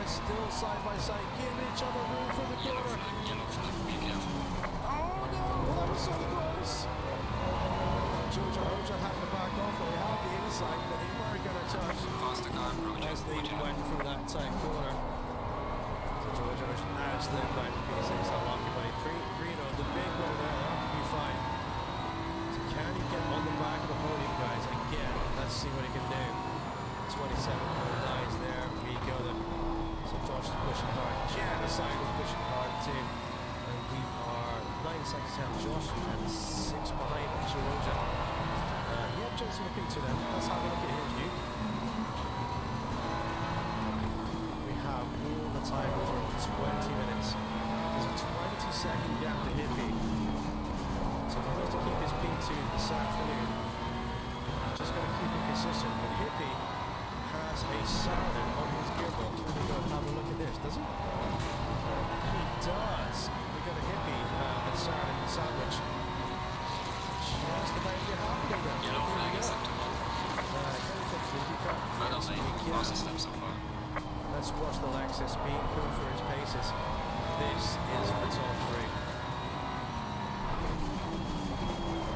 cars still side by side, giving each other room for the Yellow corner. flag, yellow flag. Be careful. Oh no, that was so close. Georgia Hoja had to back off, but they had the inside, but they weren't going to touch Faster car approaching. as they went through that tight corner. So Georgia Hoja now slid back to P6, unlucky, but Greeno, the big one there, that could be fine. So can he get on the back of the podium, guys? Again, let's see what he can do. 27.9 there, we go then. So Josh is pushing hard. Genocide is pushing hard too. And we are 9 seconds ahead of Josh and 6 behind Georgia. He had Johnson in the P2 then. Let's have a look at his view. We have all the time over 20 minutes. There's a 20-second gap to Hippie. So if he wants to keep his P2 this afternoon, just going to keep it consistent. But Hippie has a Saturn on his gearbox. Let me go and have a look at this, does he? He does. We got a Hippie and Saturn sandwich. Just about to happen again. Yellow flag in sector 1. Well done, mate. Fastest lap so far. Let's watch the Lexus being pulled for his paces. This is the top three.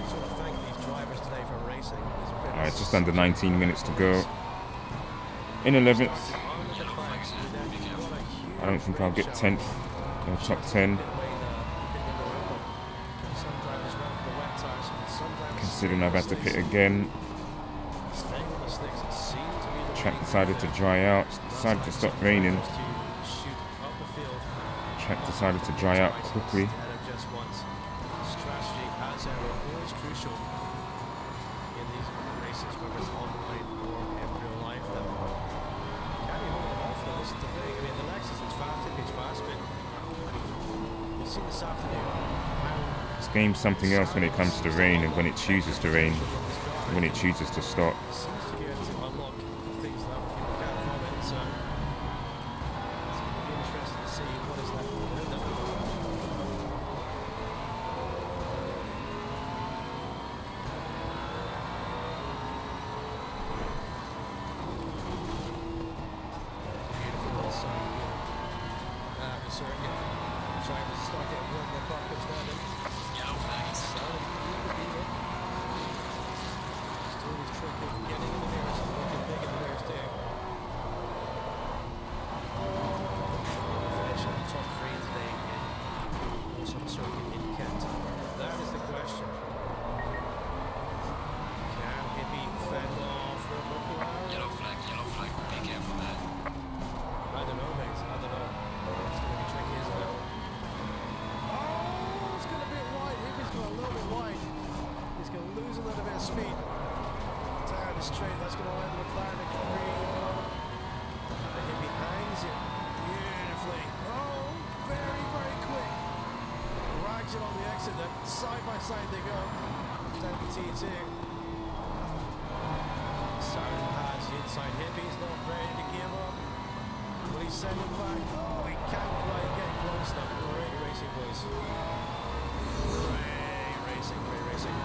So I thank these drivers today for racing. Alright, just under 19 minutes to go. In 11th. I don't think I'll get 10th or top 10. Considering I've had to pit again. Track decided to dry out. Decided to stop raining. Track decided to dry out quickly. Strategy, as ever, always crucial in these races, whether it's online or in real life. Can you hold it off though? This is the thing. I mean, the Lexus is fast, it's fast, but you've seen this afternoon how This game's something else when it comes to rain and when it chooses to rain, and when it chooses to stop. it seems to be able to unlock things that other people can't from it. So it's going to be interesting to see what is left within them. Beautiful little sun here. The circuit. Trying to start getting one more car puts down then. Yellow flag in sector 1. Still always tricky getting in the mirrors and looking big in the mirrors too. Finish on the top three today in Awesome Circuit in Kent. That is the question. Can Hippie fend off the McLaren? Yellow flag, be careful there. I don't know, mate. I don't know. It's going to be tricky, isn't it? Oh, it's going to be wide. Hippie's going a little bit wide. He's going to lose a little bit of speed. Down the straight. That's going to land the McLaren at green. The Hippie hangs it beautifully. Oh, very, very quick. Rags it on the exit then. Side by side they go. Down to T2. Saturn has the inside Hippie. He's not ready to give up. Will he send him back? Oh, he can't quite get close enough. Great racing, boys. Great racing, great racing.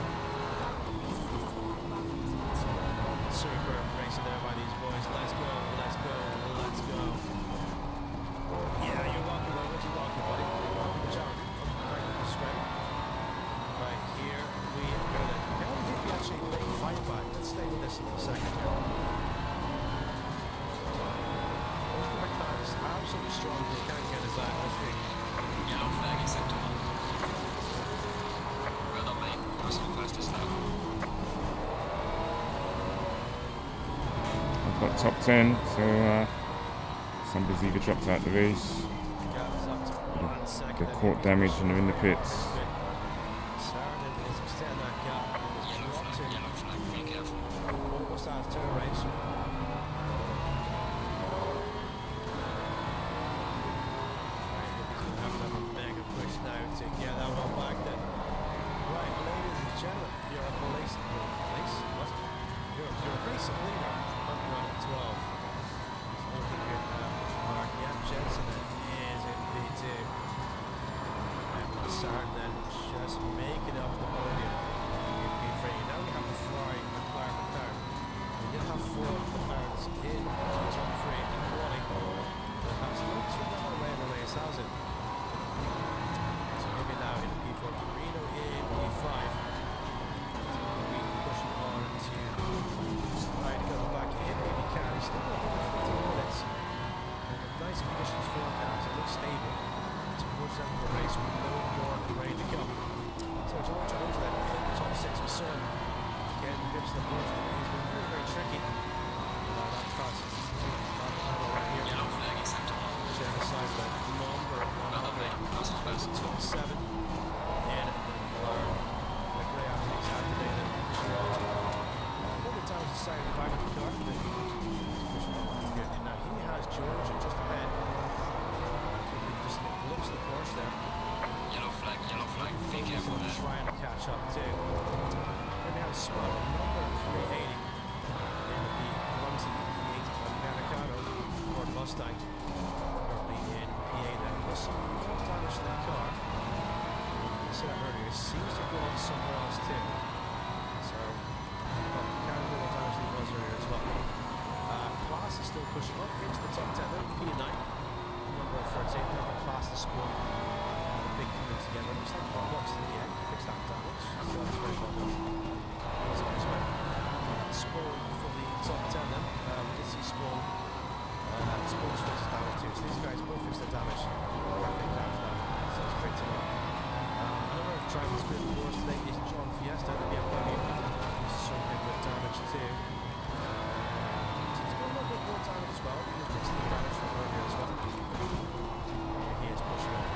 Super racing there by these boys. Let's go, let's go, let's go. Yeah, you're welcome, Robert. You're welcome, buddy. You're welcome to challenge. Thank you for strength. Right, here we go then. How did he actually make fight back? Let's stay with this for a second here. Absolutely strong. They can't get us out. Let's see. Yellow flag in sector 1. Well done, mate. Personal fastest lap. I've got top 10, so somebody's either dropped out the race, Gap is up to 1 second. they've caught damage and are in the pits. Saturn is extending that gap. Yellow flag, be careful. Almost out of turn range. To get that one back then. Right, ladies and gentlemen, you're a police. What? You're a racing leader. Under on at 12. He's looking good now. Mark Jensen is in P2. And Sarn then just making up the podium in P3. Now we have the Ferrari McLaren. We did have 4 McLarens in the top 3 in quality. That's Georgia just ahead. Just glimpse the course there. Yellow flag, be careful there. Trying to catch up too. Then we have a spot at number 380 in the Grunty V8 Americano Ford Mustang. Currently in PA there. There's some more damage to the car. I said that earlier. It seems to go on somewhere else too. So, can't do what damage he was earlier as well. Class is still pushing up into the top 10 there. P9, number 13. Now the Class is scoring. Big coming together. Looks like one box in the end. Fix that damage. So that's very well done. Spawn for the top 10 then. We did see Spawn. Spawn fixes damage too. So these guys both fix their damage. Rapid damage now. So it's great to know. Another driving through the course today is John Fiesta, the BMW. He's showing a bit of damage too. He's got a little bit more damage as well. He's fixing the damage from earlier as well. He is pushing on.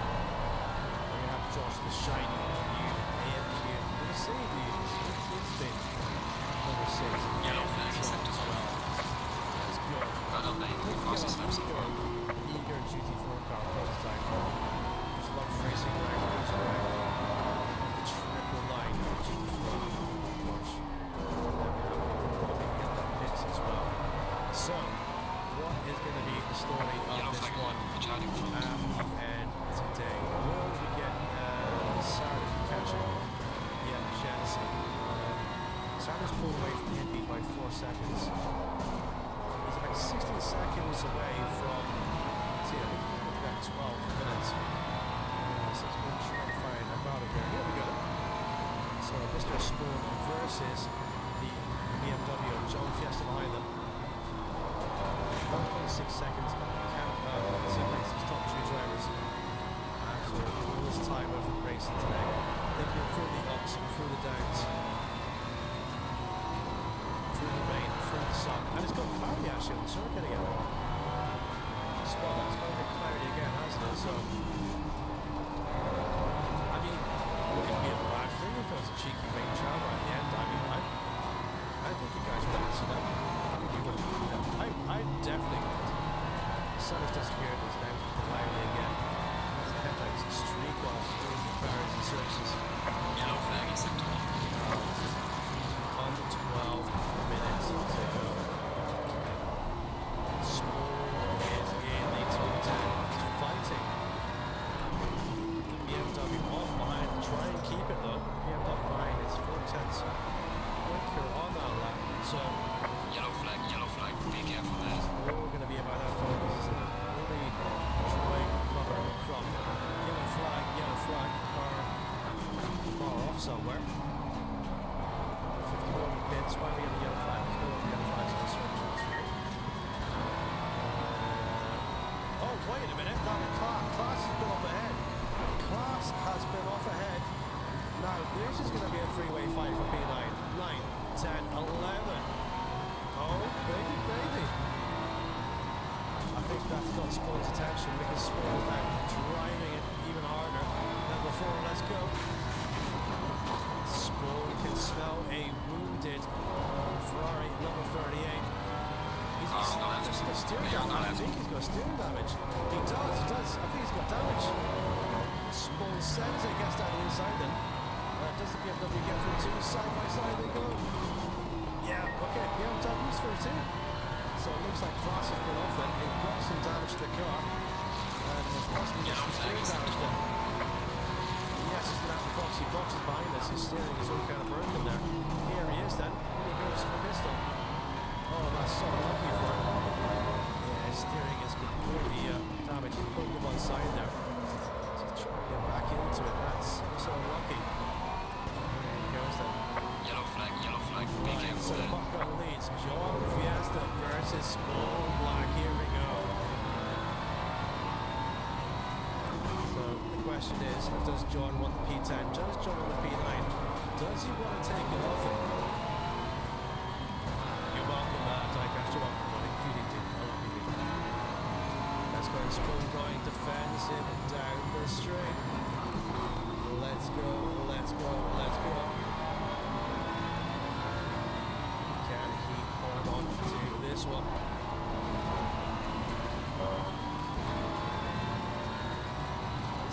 We have Josh, the shiny new AMG Mercedes. It's been number 6. Yellow flag is set to as well. That's good. Well done, mate. The fastest lap so far. Eager GT4 car prototype. Just loves racing around each way. The triple line GT4, of course. And the pits as well. So, what is going to be the story of Yellow this flag, one? retarding front. And today, will we get Sardis catching? Yeah, Shansi. Sardis pulled away from the lead by 4 seconds. He's about 16 seconds away from Tim. About 12 minutes. So he's going to try to find a battle here. Here we go. So Mr. Spoon versus the BMW and John Fiesta behind them. 1.6 seconds. Can't separate these top 2 drivers after all this time of racing today. They've been through the ups and through the downs. Through the rain, through the sun. And it's got cloudy actually on the circuit again. Spot that, it's got a bit cloudy again, hasn't it? So, I mean, it could be a bad thing if there was a cheeky rain shower at the end. I mean, I think you guys would answer that. I think you would. I definitely would. The sun has disappeared, it's now cloudy again. The headlights streak off through the barriers and surfaces. Yellow flag is set to On 12 minutes to go. Small is in the top 10. He's fighting. The BMW off behind. Try and keep it though. BMW behind is 4 tenths quicker on that lap. So yellow flag, be careful there. we're going to be about that focus, isn't it? Really trying to cover from yellow flag, car off somewhere. 51 pits, why we have a yellow flag? There's no yellow flags on the circuit. Oh, wait a minute, that Class has been off ahead. Class has been off ahead. Now, this is going to be a three-way fight for P9. 9, 10, 11. Oh, baby. I think that's got Spawn's attention because Spawn's now driving it even harder than before. Let's go. Spawn can smell a wounded Ferrari number 38. He's got steering damage. I think he's got steering damage. He does. I think he's got damage. Spawn sends it, gets down the inside then. Does the BMW get through too? Side by side they go. Yeah, okay, BMW's through too. So it looks like Class has been off then. It got some damage to the car. And has possibly got some steering damage then. Yes, he's going to have the boxes behind us. His steering is all kind of broken there. Here he is then. Here he goes for the pistol. Oh, that's so lucky for him. Yeah, his steering is completely damaged. He's pulled to one side there. So he's trying to get back into it. That's so lucky. There he goes then. Yellow flag, be careful So there. Buckle leads. John Fiesta versus Spawn Black. Here we go. So the question is, does John want the P10? Does John want the P9? Does he want to take it off him? You're welcome, Diecast. You're welcome, buddy. PDT. I love you. Let's go. Spawn going defensive down the straight. Let's go. Can he hold on to this one? This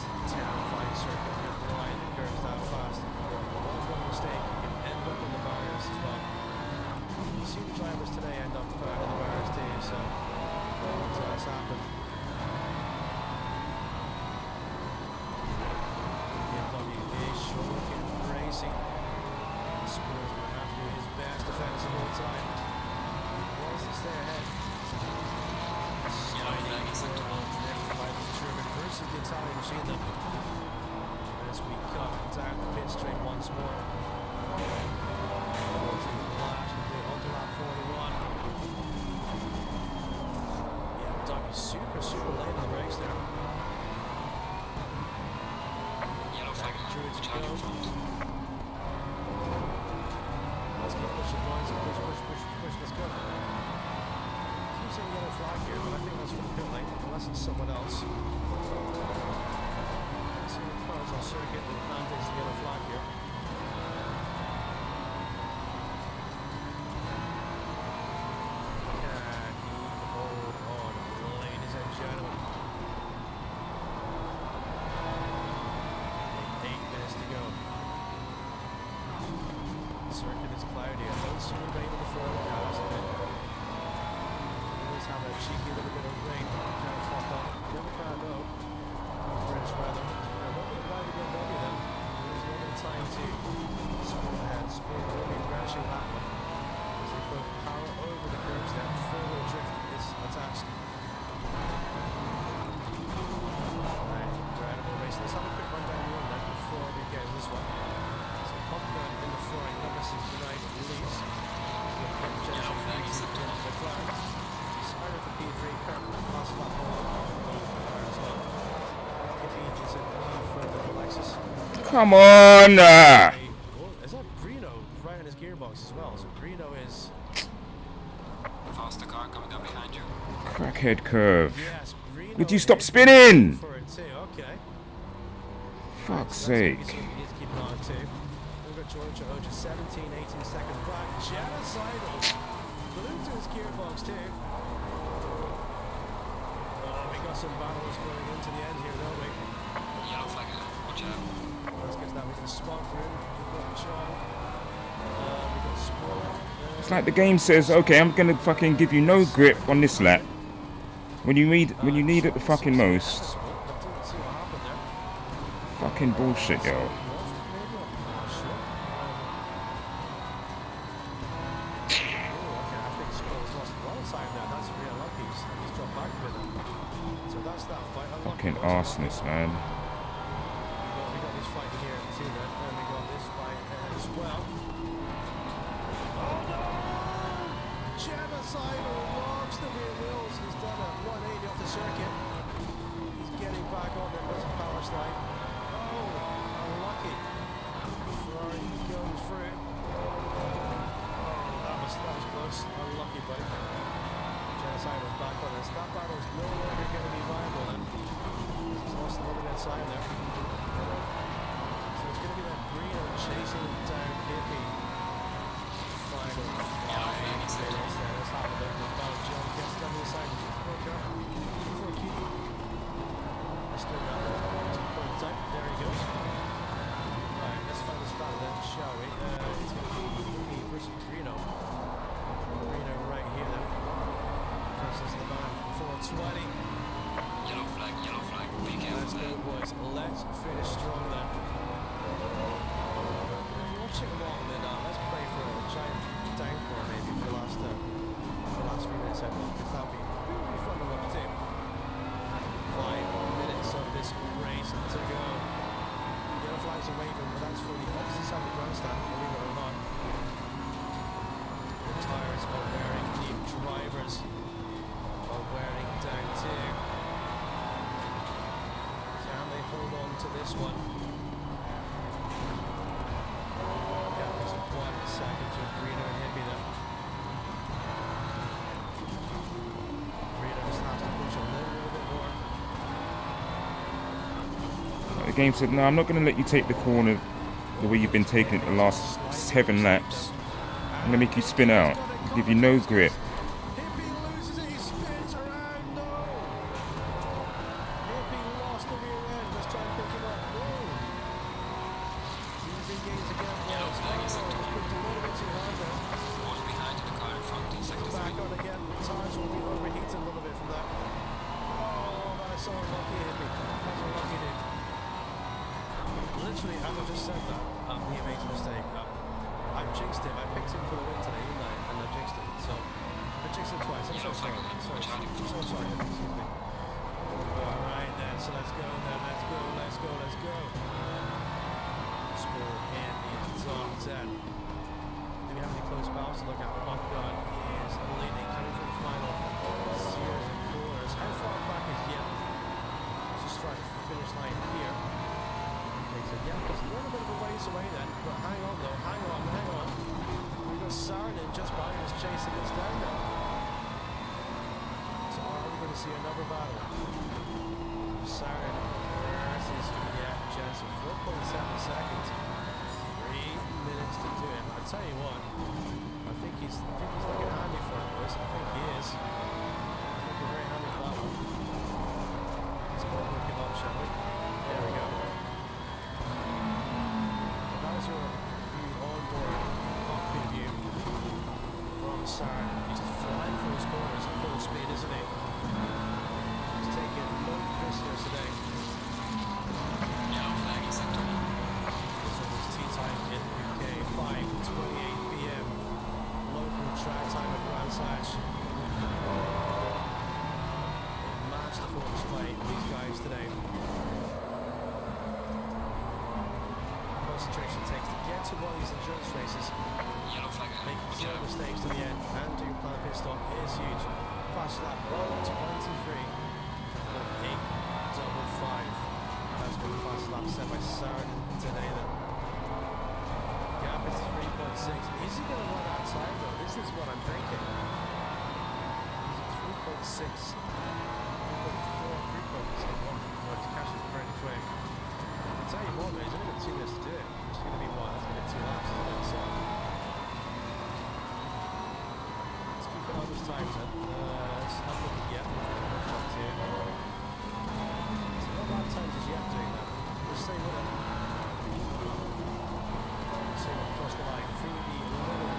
is a terrifying circuit. You're blind, it curves that fast. One wrong mistake, you can end up in the barriers as well. You see the drivers today end up in the barriers too, so that's happened. BMW is sure looking racy. Spurs will have to do his best defense of all time. Wants to stay ahead. Sliding forward, driven by the German versus the Italian machine then. As we cut down the pit straight once more. Onto lap 41. Yeah, Doug is super late on the brakes there. Yellow flag. Charlie in front. Let's keep pushing, boys. Push. Let's go. Keep saying yellow flag here, but I think that's for the pit lane, unless it's someone else. See the cars on circuit and mandates the yellow flag here. Can he hold on, ladies and gentlemen? 8 minutes to go. Circuit is cloudy. I don't see the rain on the forecast. Always have a cheeky little bit of rain kind of pop up. Never quite know. British weather. A little bit by the BMW then. There's a little bit of time to spin ahead. Spin will be crashing that one. As they put power over the curves there. Four-wheel drift is attached. Right, incredible race. Let's have a quick run down the one then before we get this one. Pumper in the front, number 69 leads. Yellow flag is at top. Spider for P3, Kirk, last lap as well. If is in for the Lexus. Come on! Is that Brino right in his gearbox as well? So Brino is. Faster car coming up behind you. Crackhead curve. Yes, Brino. Would you stop spinning? For it too, okay. Fuck's So sake. that's what you need to keep an eye on too. We've got George Oja 17, 18 seconds back. Genocidal. Blew to his gearbox too. We got some battles going into the end here, don't we? Yellow flag. Watch out. Let's get that. We can spot for him. We've got John. We've got Sport. It's like the game says, okay, I'm gonna fucking give you no grip on this lap. When you need it the fucking most. Fucking bullshit, yo. Fucking arseness, man. We got this fight here too then, and we got this fight as well. Oh no! Genocidal locks the rear wheels. He's done a 180 off the circuit. He's getting back on there, there's a power slide. Oh, unlucky. Ferrari goes through. Oh, that was close. Unlucky, buddy. Genocidal's back on this. That battle's no longer going to be viable then. Lost a little bit of time there. So it's going to be that Brino chasing down Hippie. Final 5 minutes there. Let's have a look at about John gets down to the side, which is quicker. Before Kitty. Let's do that. There he goes. Right, let's find this battle then, shall we? It's going to be Hippie versus Brino. Brino right here then. Versus the man from 420. Yellow flag. Be careful. Let's go, boys. Let's finish strong then. If you're watching along, then let's pray for a giant downpour maybe for the last few minutes. I think that'll be really fun to watch too. 5 minutes of this race to go. Yellow flags are waving, but that's for the opposite side of the grandstand, believe it or not. The tyres are wearing, the drivers are wearing down too. Hold on to this one. Yeah, there's a 1 second to Brino and Hippie there. Brino just has to push a little bit more. The game said, no, I'm not going to let you take the corner the way you've been taking it the last 7 laps. I'm going to make you spin out. Give you no grip. Hippie loses it, he spins around, no! lucky hit me. That's a lucky hit. Literally, as I just said that, he made a mistake. I jinxed him. I picked him for the win today, didn't I? And I jinxed him. So, I jinxed him twice. I'm so sorry. So sorry. Excuse me. Alright then, so let's go then. Let's go. Score in the top 10. Do we have any close battles to look at? Pop gun is leading, coming from the final. Sears and Coors. How far back is Yep? Let's just try to finish line here. Yeah, it's a little bit of a ways away then, but hang on though, hang on. We've got Sarnin just behind us chasing us down now. So are we going to see another battle? Sarnin versus Jensen, 4.7 seconds. 3 minutes to do it. I'll tell you what, I think he's looking handy for it, boys. I think he is. He's looking very handy for that one. Let's go and look him up, shall we? There we go. Your view on board, cockpit view from Sarn. He's just flying for his corners at full speed, isn't he? He's taking no prisoners today. Yellow flag is active. This one is tea time in the UK, 5:28 PM. Local track time at Ransash. Masterful display of these guys today. Concentration takes to get to one of these endurance races. Yellow flag. Make zero mistakes to the end and do your plan pit stop is huge. Fast lap 1:23.855. That's been the fastest lap set by Sarn today then. Gap is 3.6. Is he going to run outside though? This is what I'm thinking. 3.6. 3.4. 3.6. Well, his cash is pretty quick. I'll tell you what, mate, he's only got 2 minutes to do it. It's going to be what? That's going to be 2 laps, isn't it? So, let's keep it on this time then. Let's have a look at Yep. Top 2. So, what lap times is Yep doing that? Just stay with it. So, across the line, through the little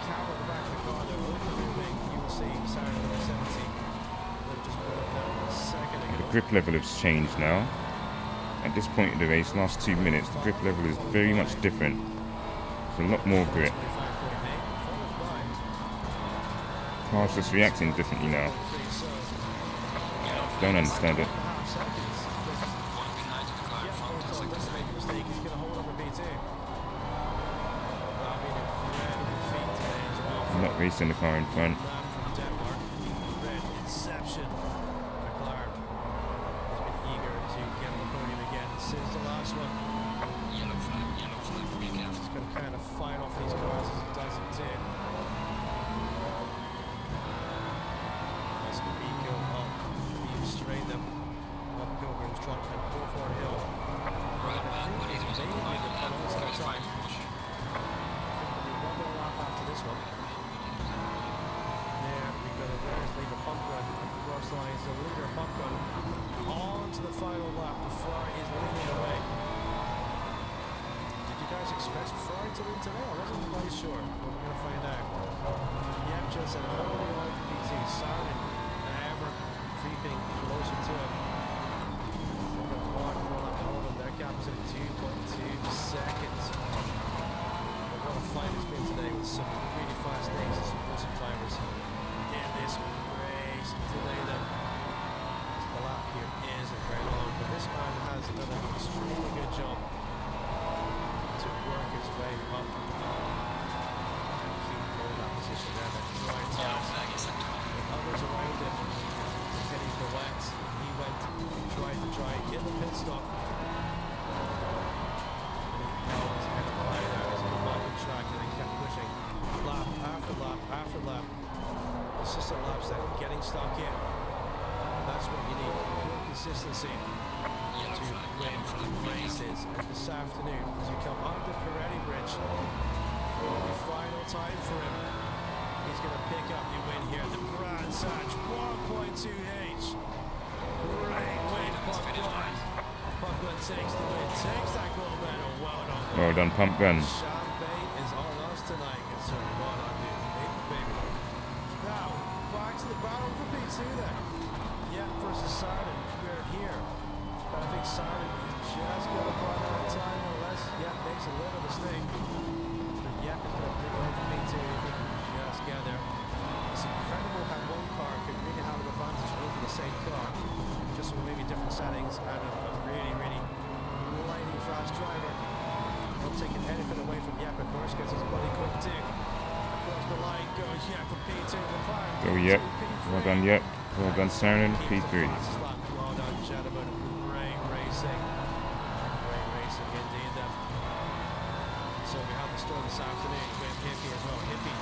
cab at the back of the car there, over the rear wing, you will see Sarah number 70. They've just put up there a second ago. The grip level has changed now. At this point in the race, last 2 minutes, the grip level is very much different. It's a lot more grip. Car's just reacting differently now. Don't understand it. I'm not racing the car in front. Consistency to win races. And this afternoon, as we come under Peretti Bridge for the final time for him, he's going to pick up the win here at the Grand Satch 1.2H. Great win, Pump Gun takes the win, takes that gold medal. Well done, Pump Gun. Champagne is on us tonight, so well done, dude. Baby. Now, back to the battle for P2 then. Yep versus Sarnin. here. But I think Siren just got up on that time or less. Yeah, makes a little mistake. But yeah, it's going to bring it over P2 if he can just get there. It's incredible how one car could really have an advantage over the same car, just with maybe different settings, and a really, really lightning fast driver. Not taking anything away from Yep, of course, because he's bloody quick too. Across the line goes Yep from P2, McLaren. Go Yep. Well done Yep. Well done Siren. P3. Well done, gentlemen. Great racing. Great racing indeed. So we have the store this afternoon with Hippie as well. Hippie,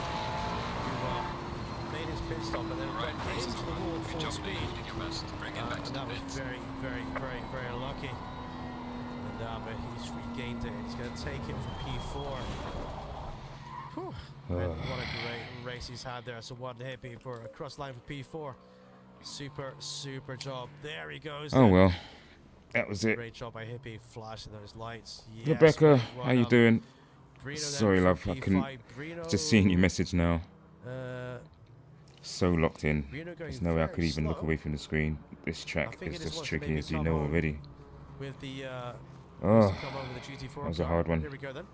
who made his pit stop and then went into the wall at full speed. And that was very, very, very, very lucky. But he's regained it. He's going to take it for P4. Whew. What a great race he's had there. So one Hippie for a cross line for P4. Super, super job. There he goes. Oh well, that was it. Great job by Hippie, flashing those lights. Yes, Rebecca, well how you done. doing? Brino Sorry, then love, for I couldn't. P5. Brino, Just seeing your message now. So locked in. Brino going There's no way I very could even look slow. away from the screen. This track think is it is as wants to tricky maybe as you come know home. already. With the Oh, come over the GT4 that was a car. hard one. Here we go then.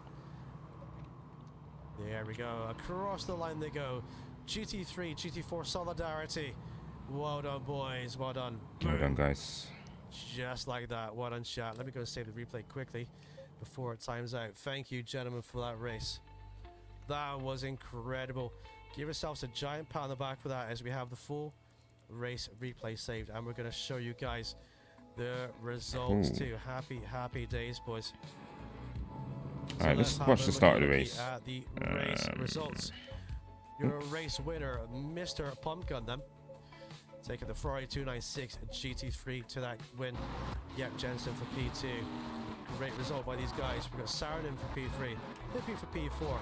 There we go. Across the line they go. GT3, GT4 solidarity. Well done, boys. Well done. well done, guys. Just like that. Well done, chat. Let me go and save the replay quickly before it times out. Thank you, gentlemen, for that race. That was incredible. Give yourselves a giant pat on the back for that, as we have the full race replay saved, and we're going to show you guys the results Cool. too. Happy days, boys. All right, let's watch the start of the race. At the race results. Your race winner, Mr. Pumpgun, then taking the Ferrari 296 GT3 to that win. Yep, Jensen for P2. Great result by these guys. We've got Saranin for P3, Hippie for P4,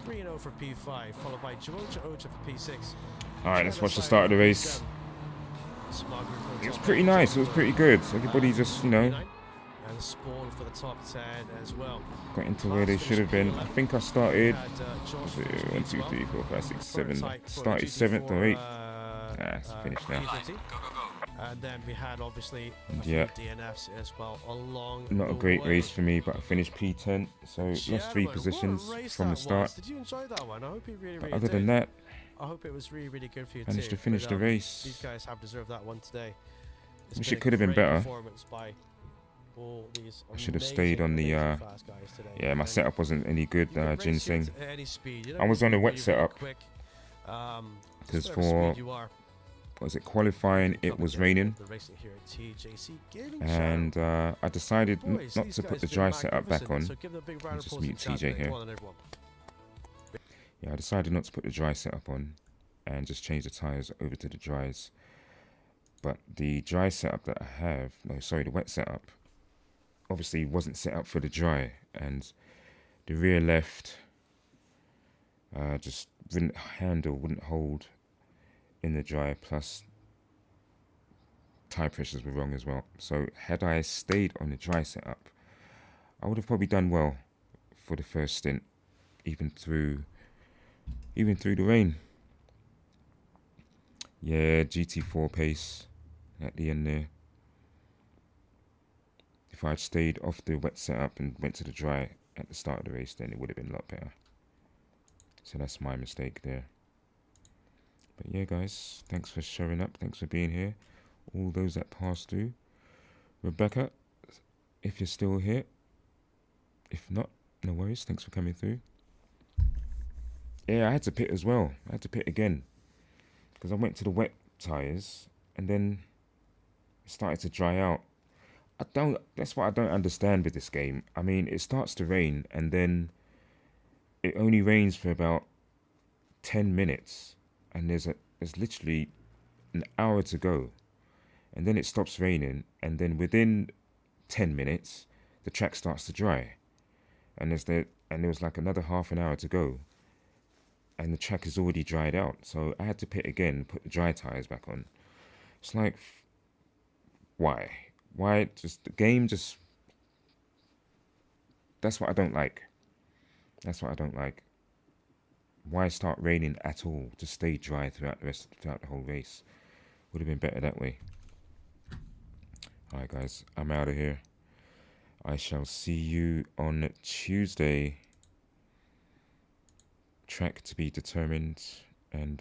Brino for P5, followed by Georgia Ocha for P6. All right, let's watch the start of the race. It was pretty nice. It was pretty good. Everybody just, you know, and Spawn for the top 10 as well. got into where they should have been. I think I started 1, 2, 3, 4, 5, 6, 7. Started 7th or 8th. It's finished now. And then we had obviously Yeah. DNFs as well along. Not a the great way. race for me, but I finished P10, so lost 3 Gentlemen, what a positions race from the that start. was. Did you enjoy that one? I hope you really, But really other did. than that, I hope it was really, really good for you managed too. to finish But, the these race. guys have deserved that one today. It's Wish been it could have been a great better. performance by all these I should have stayed on the, amazing fast guys today. yeah, my And setup wasn't any good, you can race ginseng. it at any speed. You I don't was need on to a be wet really setup. quick. Because Just whatever for, speed you are. what was it, qualifying, it was raining. The racing here at TJC Gaming And I decided Boys, not these to guys put the have been dry setup back on. magnificent, so give them a big round Let's of just applause mute in chat, TJ mate. here. Go on then, everyone. Yeah, I decided not to put the dry setup on and just change the tyres over to the dries. But the dry setup that I have, no, sorry, the wet setup, obviously wasn't set up for the dry. And the rear left just wouldn't handle, wouldn't hold in the dry. Plus, tyre pressures were wrong as well. So had I stayed on the dry setup, I would have probably done well for the first stint, even through the rain. Yeah, GT4 pace at the end there. If I'd stayed off the wet setup and went to the dry at the start of the race, then it would have been a lot better. So that's my mistake there. But yeah, guys, thanks for showing up. Thanks for being here. All those that passed through. Rebecca, if you're still here. If not, no worries. Thanks for coming through. Yeah, I had to pit as well. I had to pit again. Because I went to the wet tyres and then it started to dry out. That's what I don't understand with this game. I mean, it starts to rain and then it only rains for about 10 minutes. And there's literally an hour to go. And then it stops raining. And then within 10 minutes, the track starts to dry. And there was like another half an hour to go. And the track is already dried out. So I had to pit again, put the dry tyres back on. It's like, why? Why just, the game just, that's what I don't like. That's what I don't like. Why start raining at all? Just stay dry throughout the whole race. Would have been better that way. Alright, guys, I'm out of here. I shall see you on Tuesday. Track to be determined. And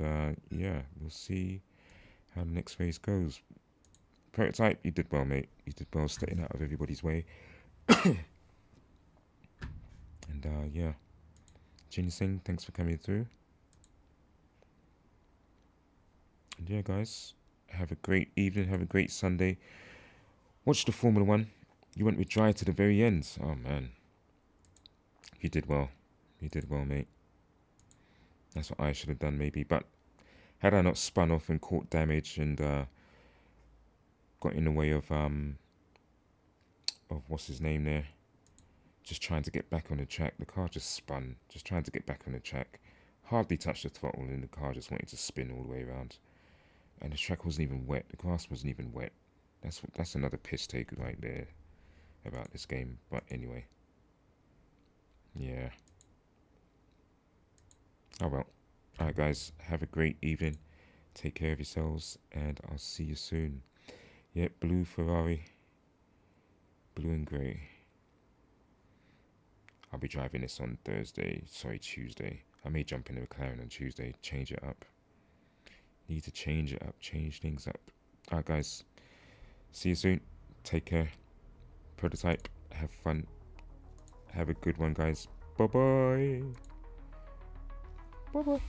yeah, we'll see how the next race goes. Prototype, you did well, mate. You did well staying out of everybody's way. And yeah, Ginseng, thanks for coming through. And yeah, guys, have a great evening. Have a great Sunday. Watch the Formula One. You went with dry to the very end. Oh, man. You did well. You did well, mate. That's what I should have done, maybe. But had I not spun off and caught damage and got in the way of what's his name there, just trying to get back on the track. The car just spun, just trying to get back on the track. Hardly touched the throttle and the car just wanted to spin all the way around. And the track wasn't even wet. The grass wasn't even wet. That's another piss take right there about this game. But anyway, yeah. Oh well. Alright, guys, have a great evening. Take care of yourselves, and I'll see you soon. Yep, blue Ferrari. Blue and grey. I'll be driving this on Tuesday. I may jump in a McLaren on Tuesday, change it up. Need to change it up, change things up. Alright, guys, see you soon. Take care. Prototype, have fun. Have a good one, guys. Bye-bye. Bye-bye.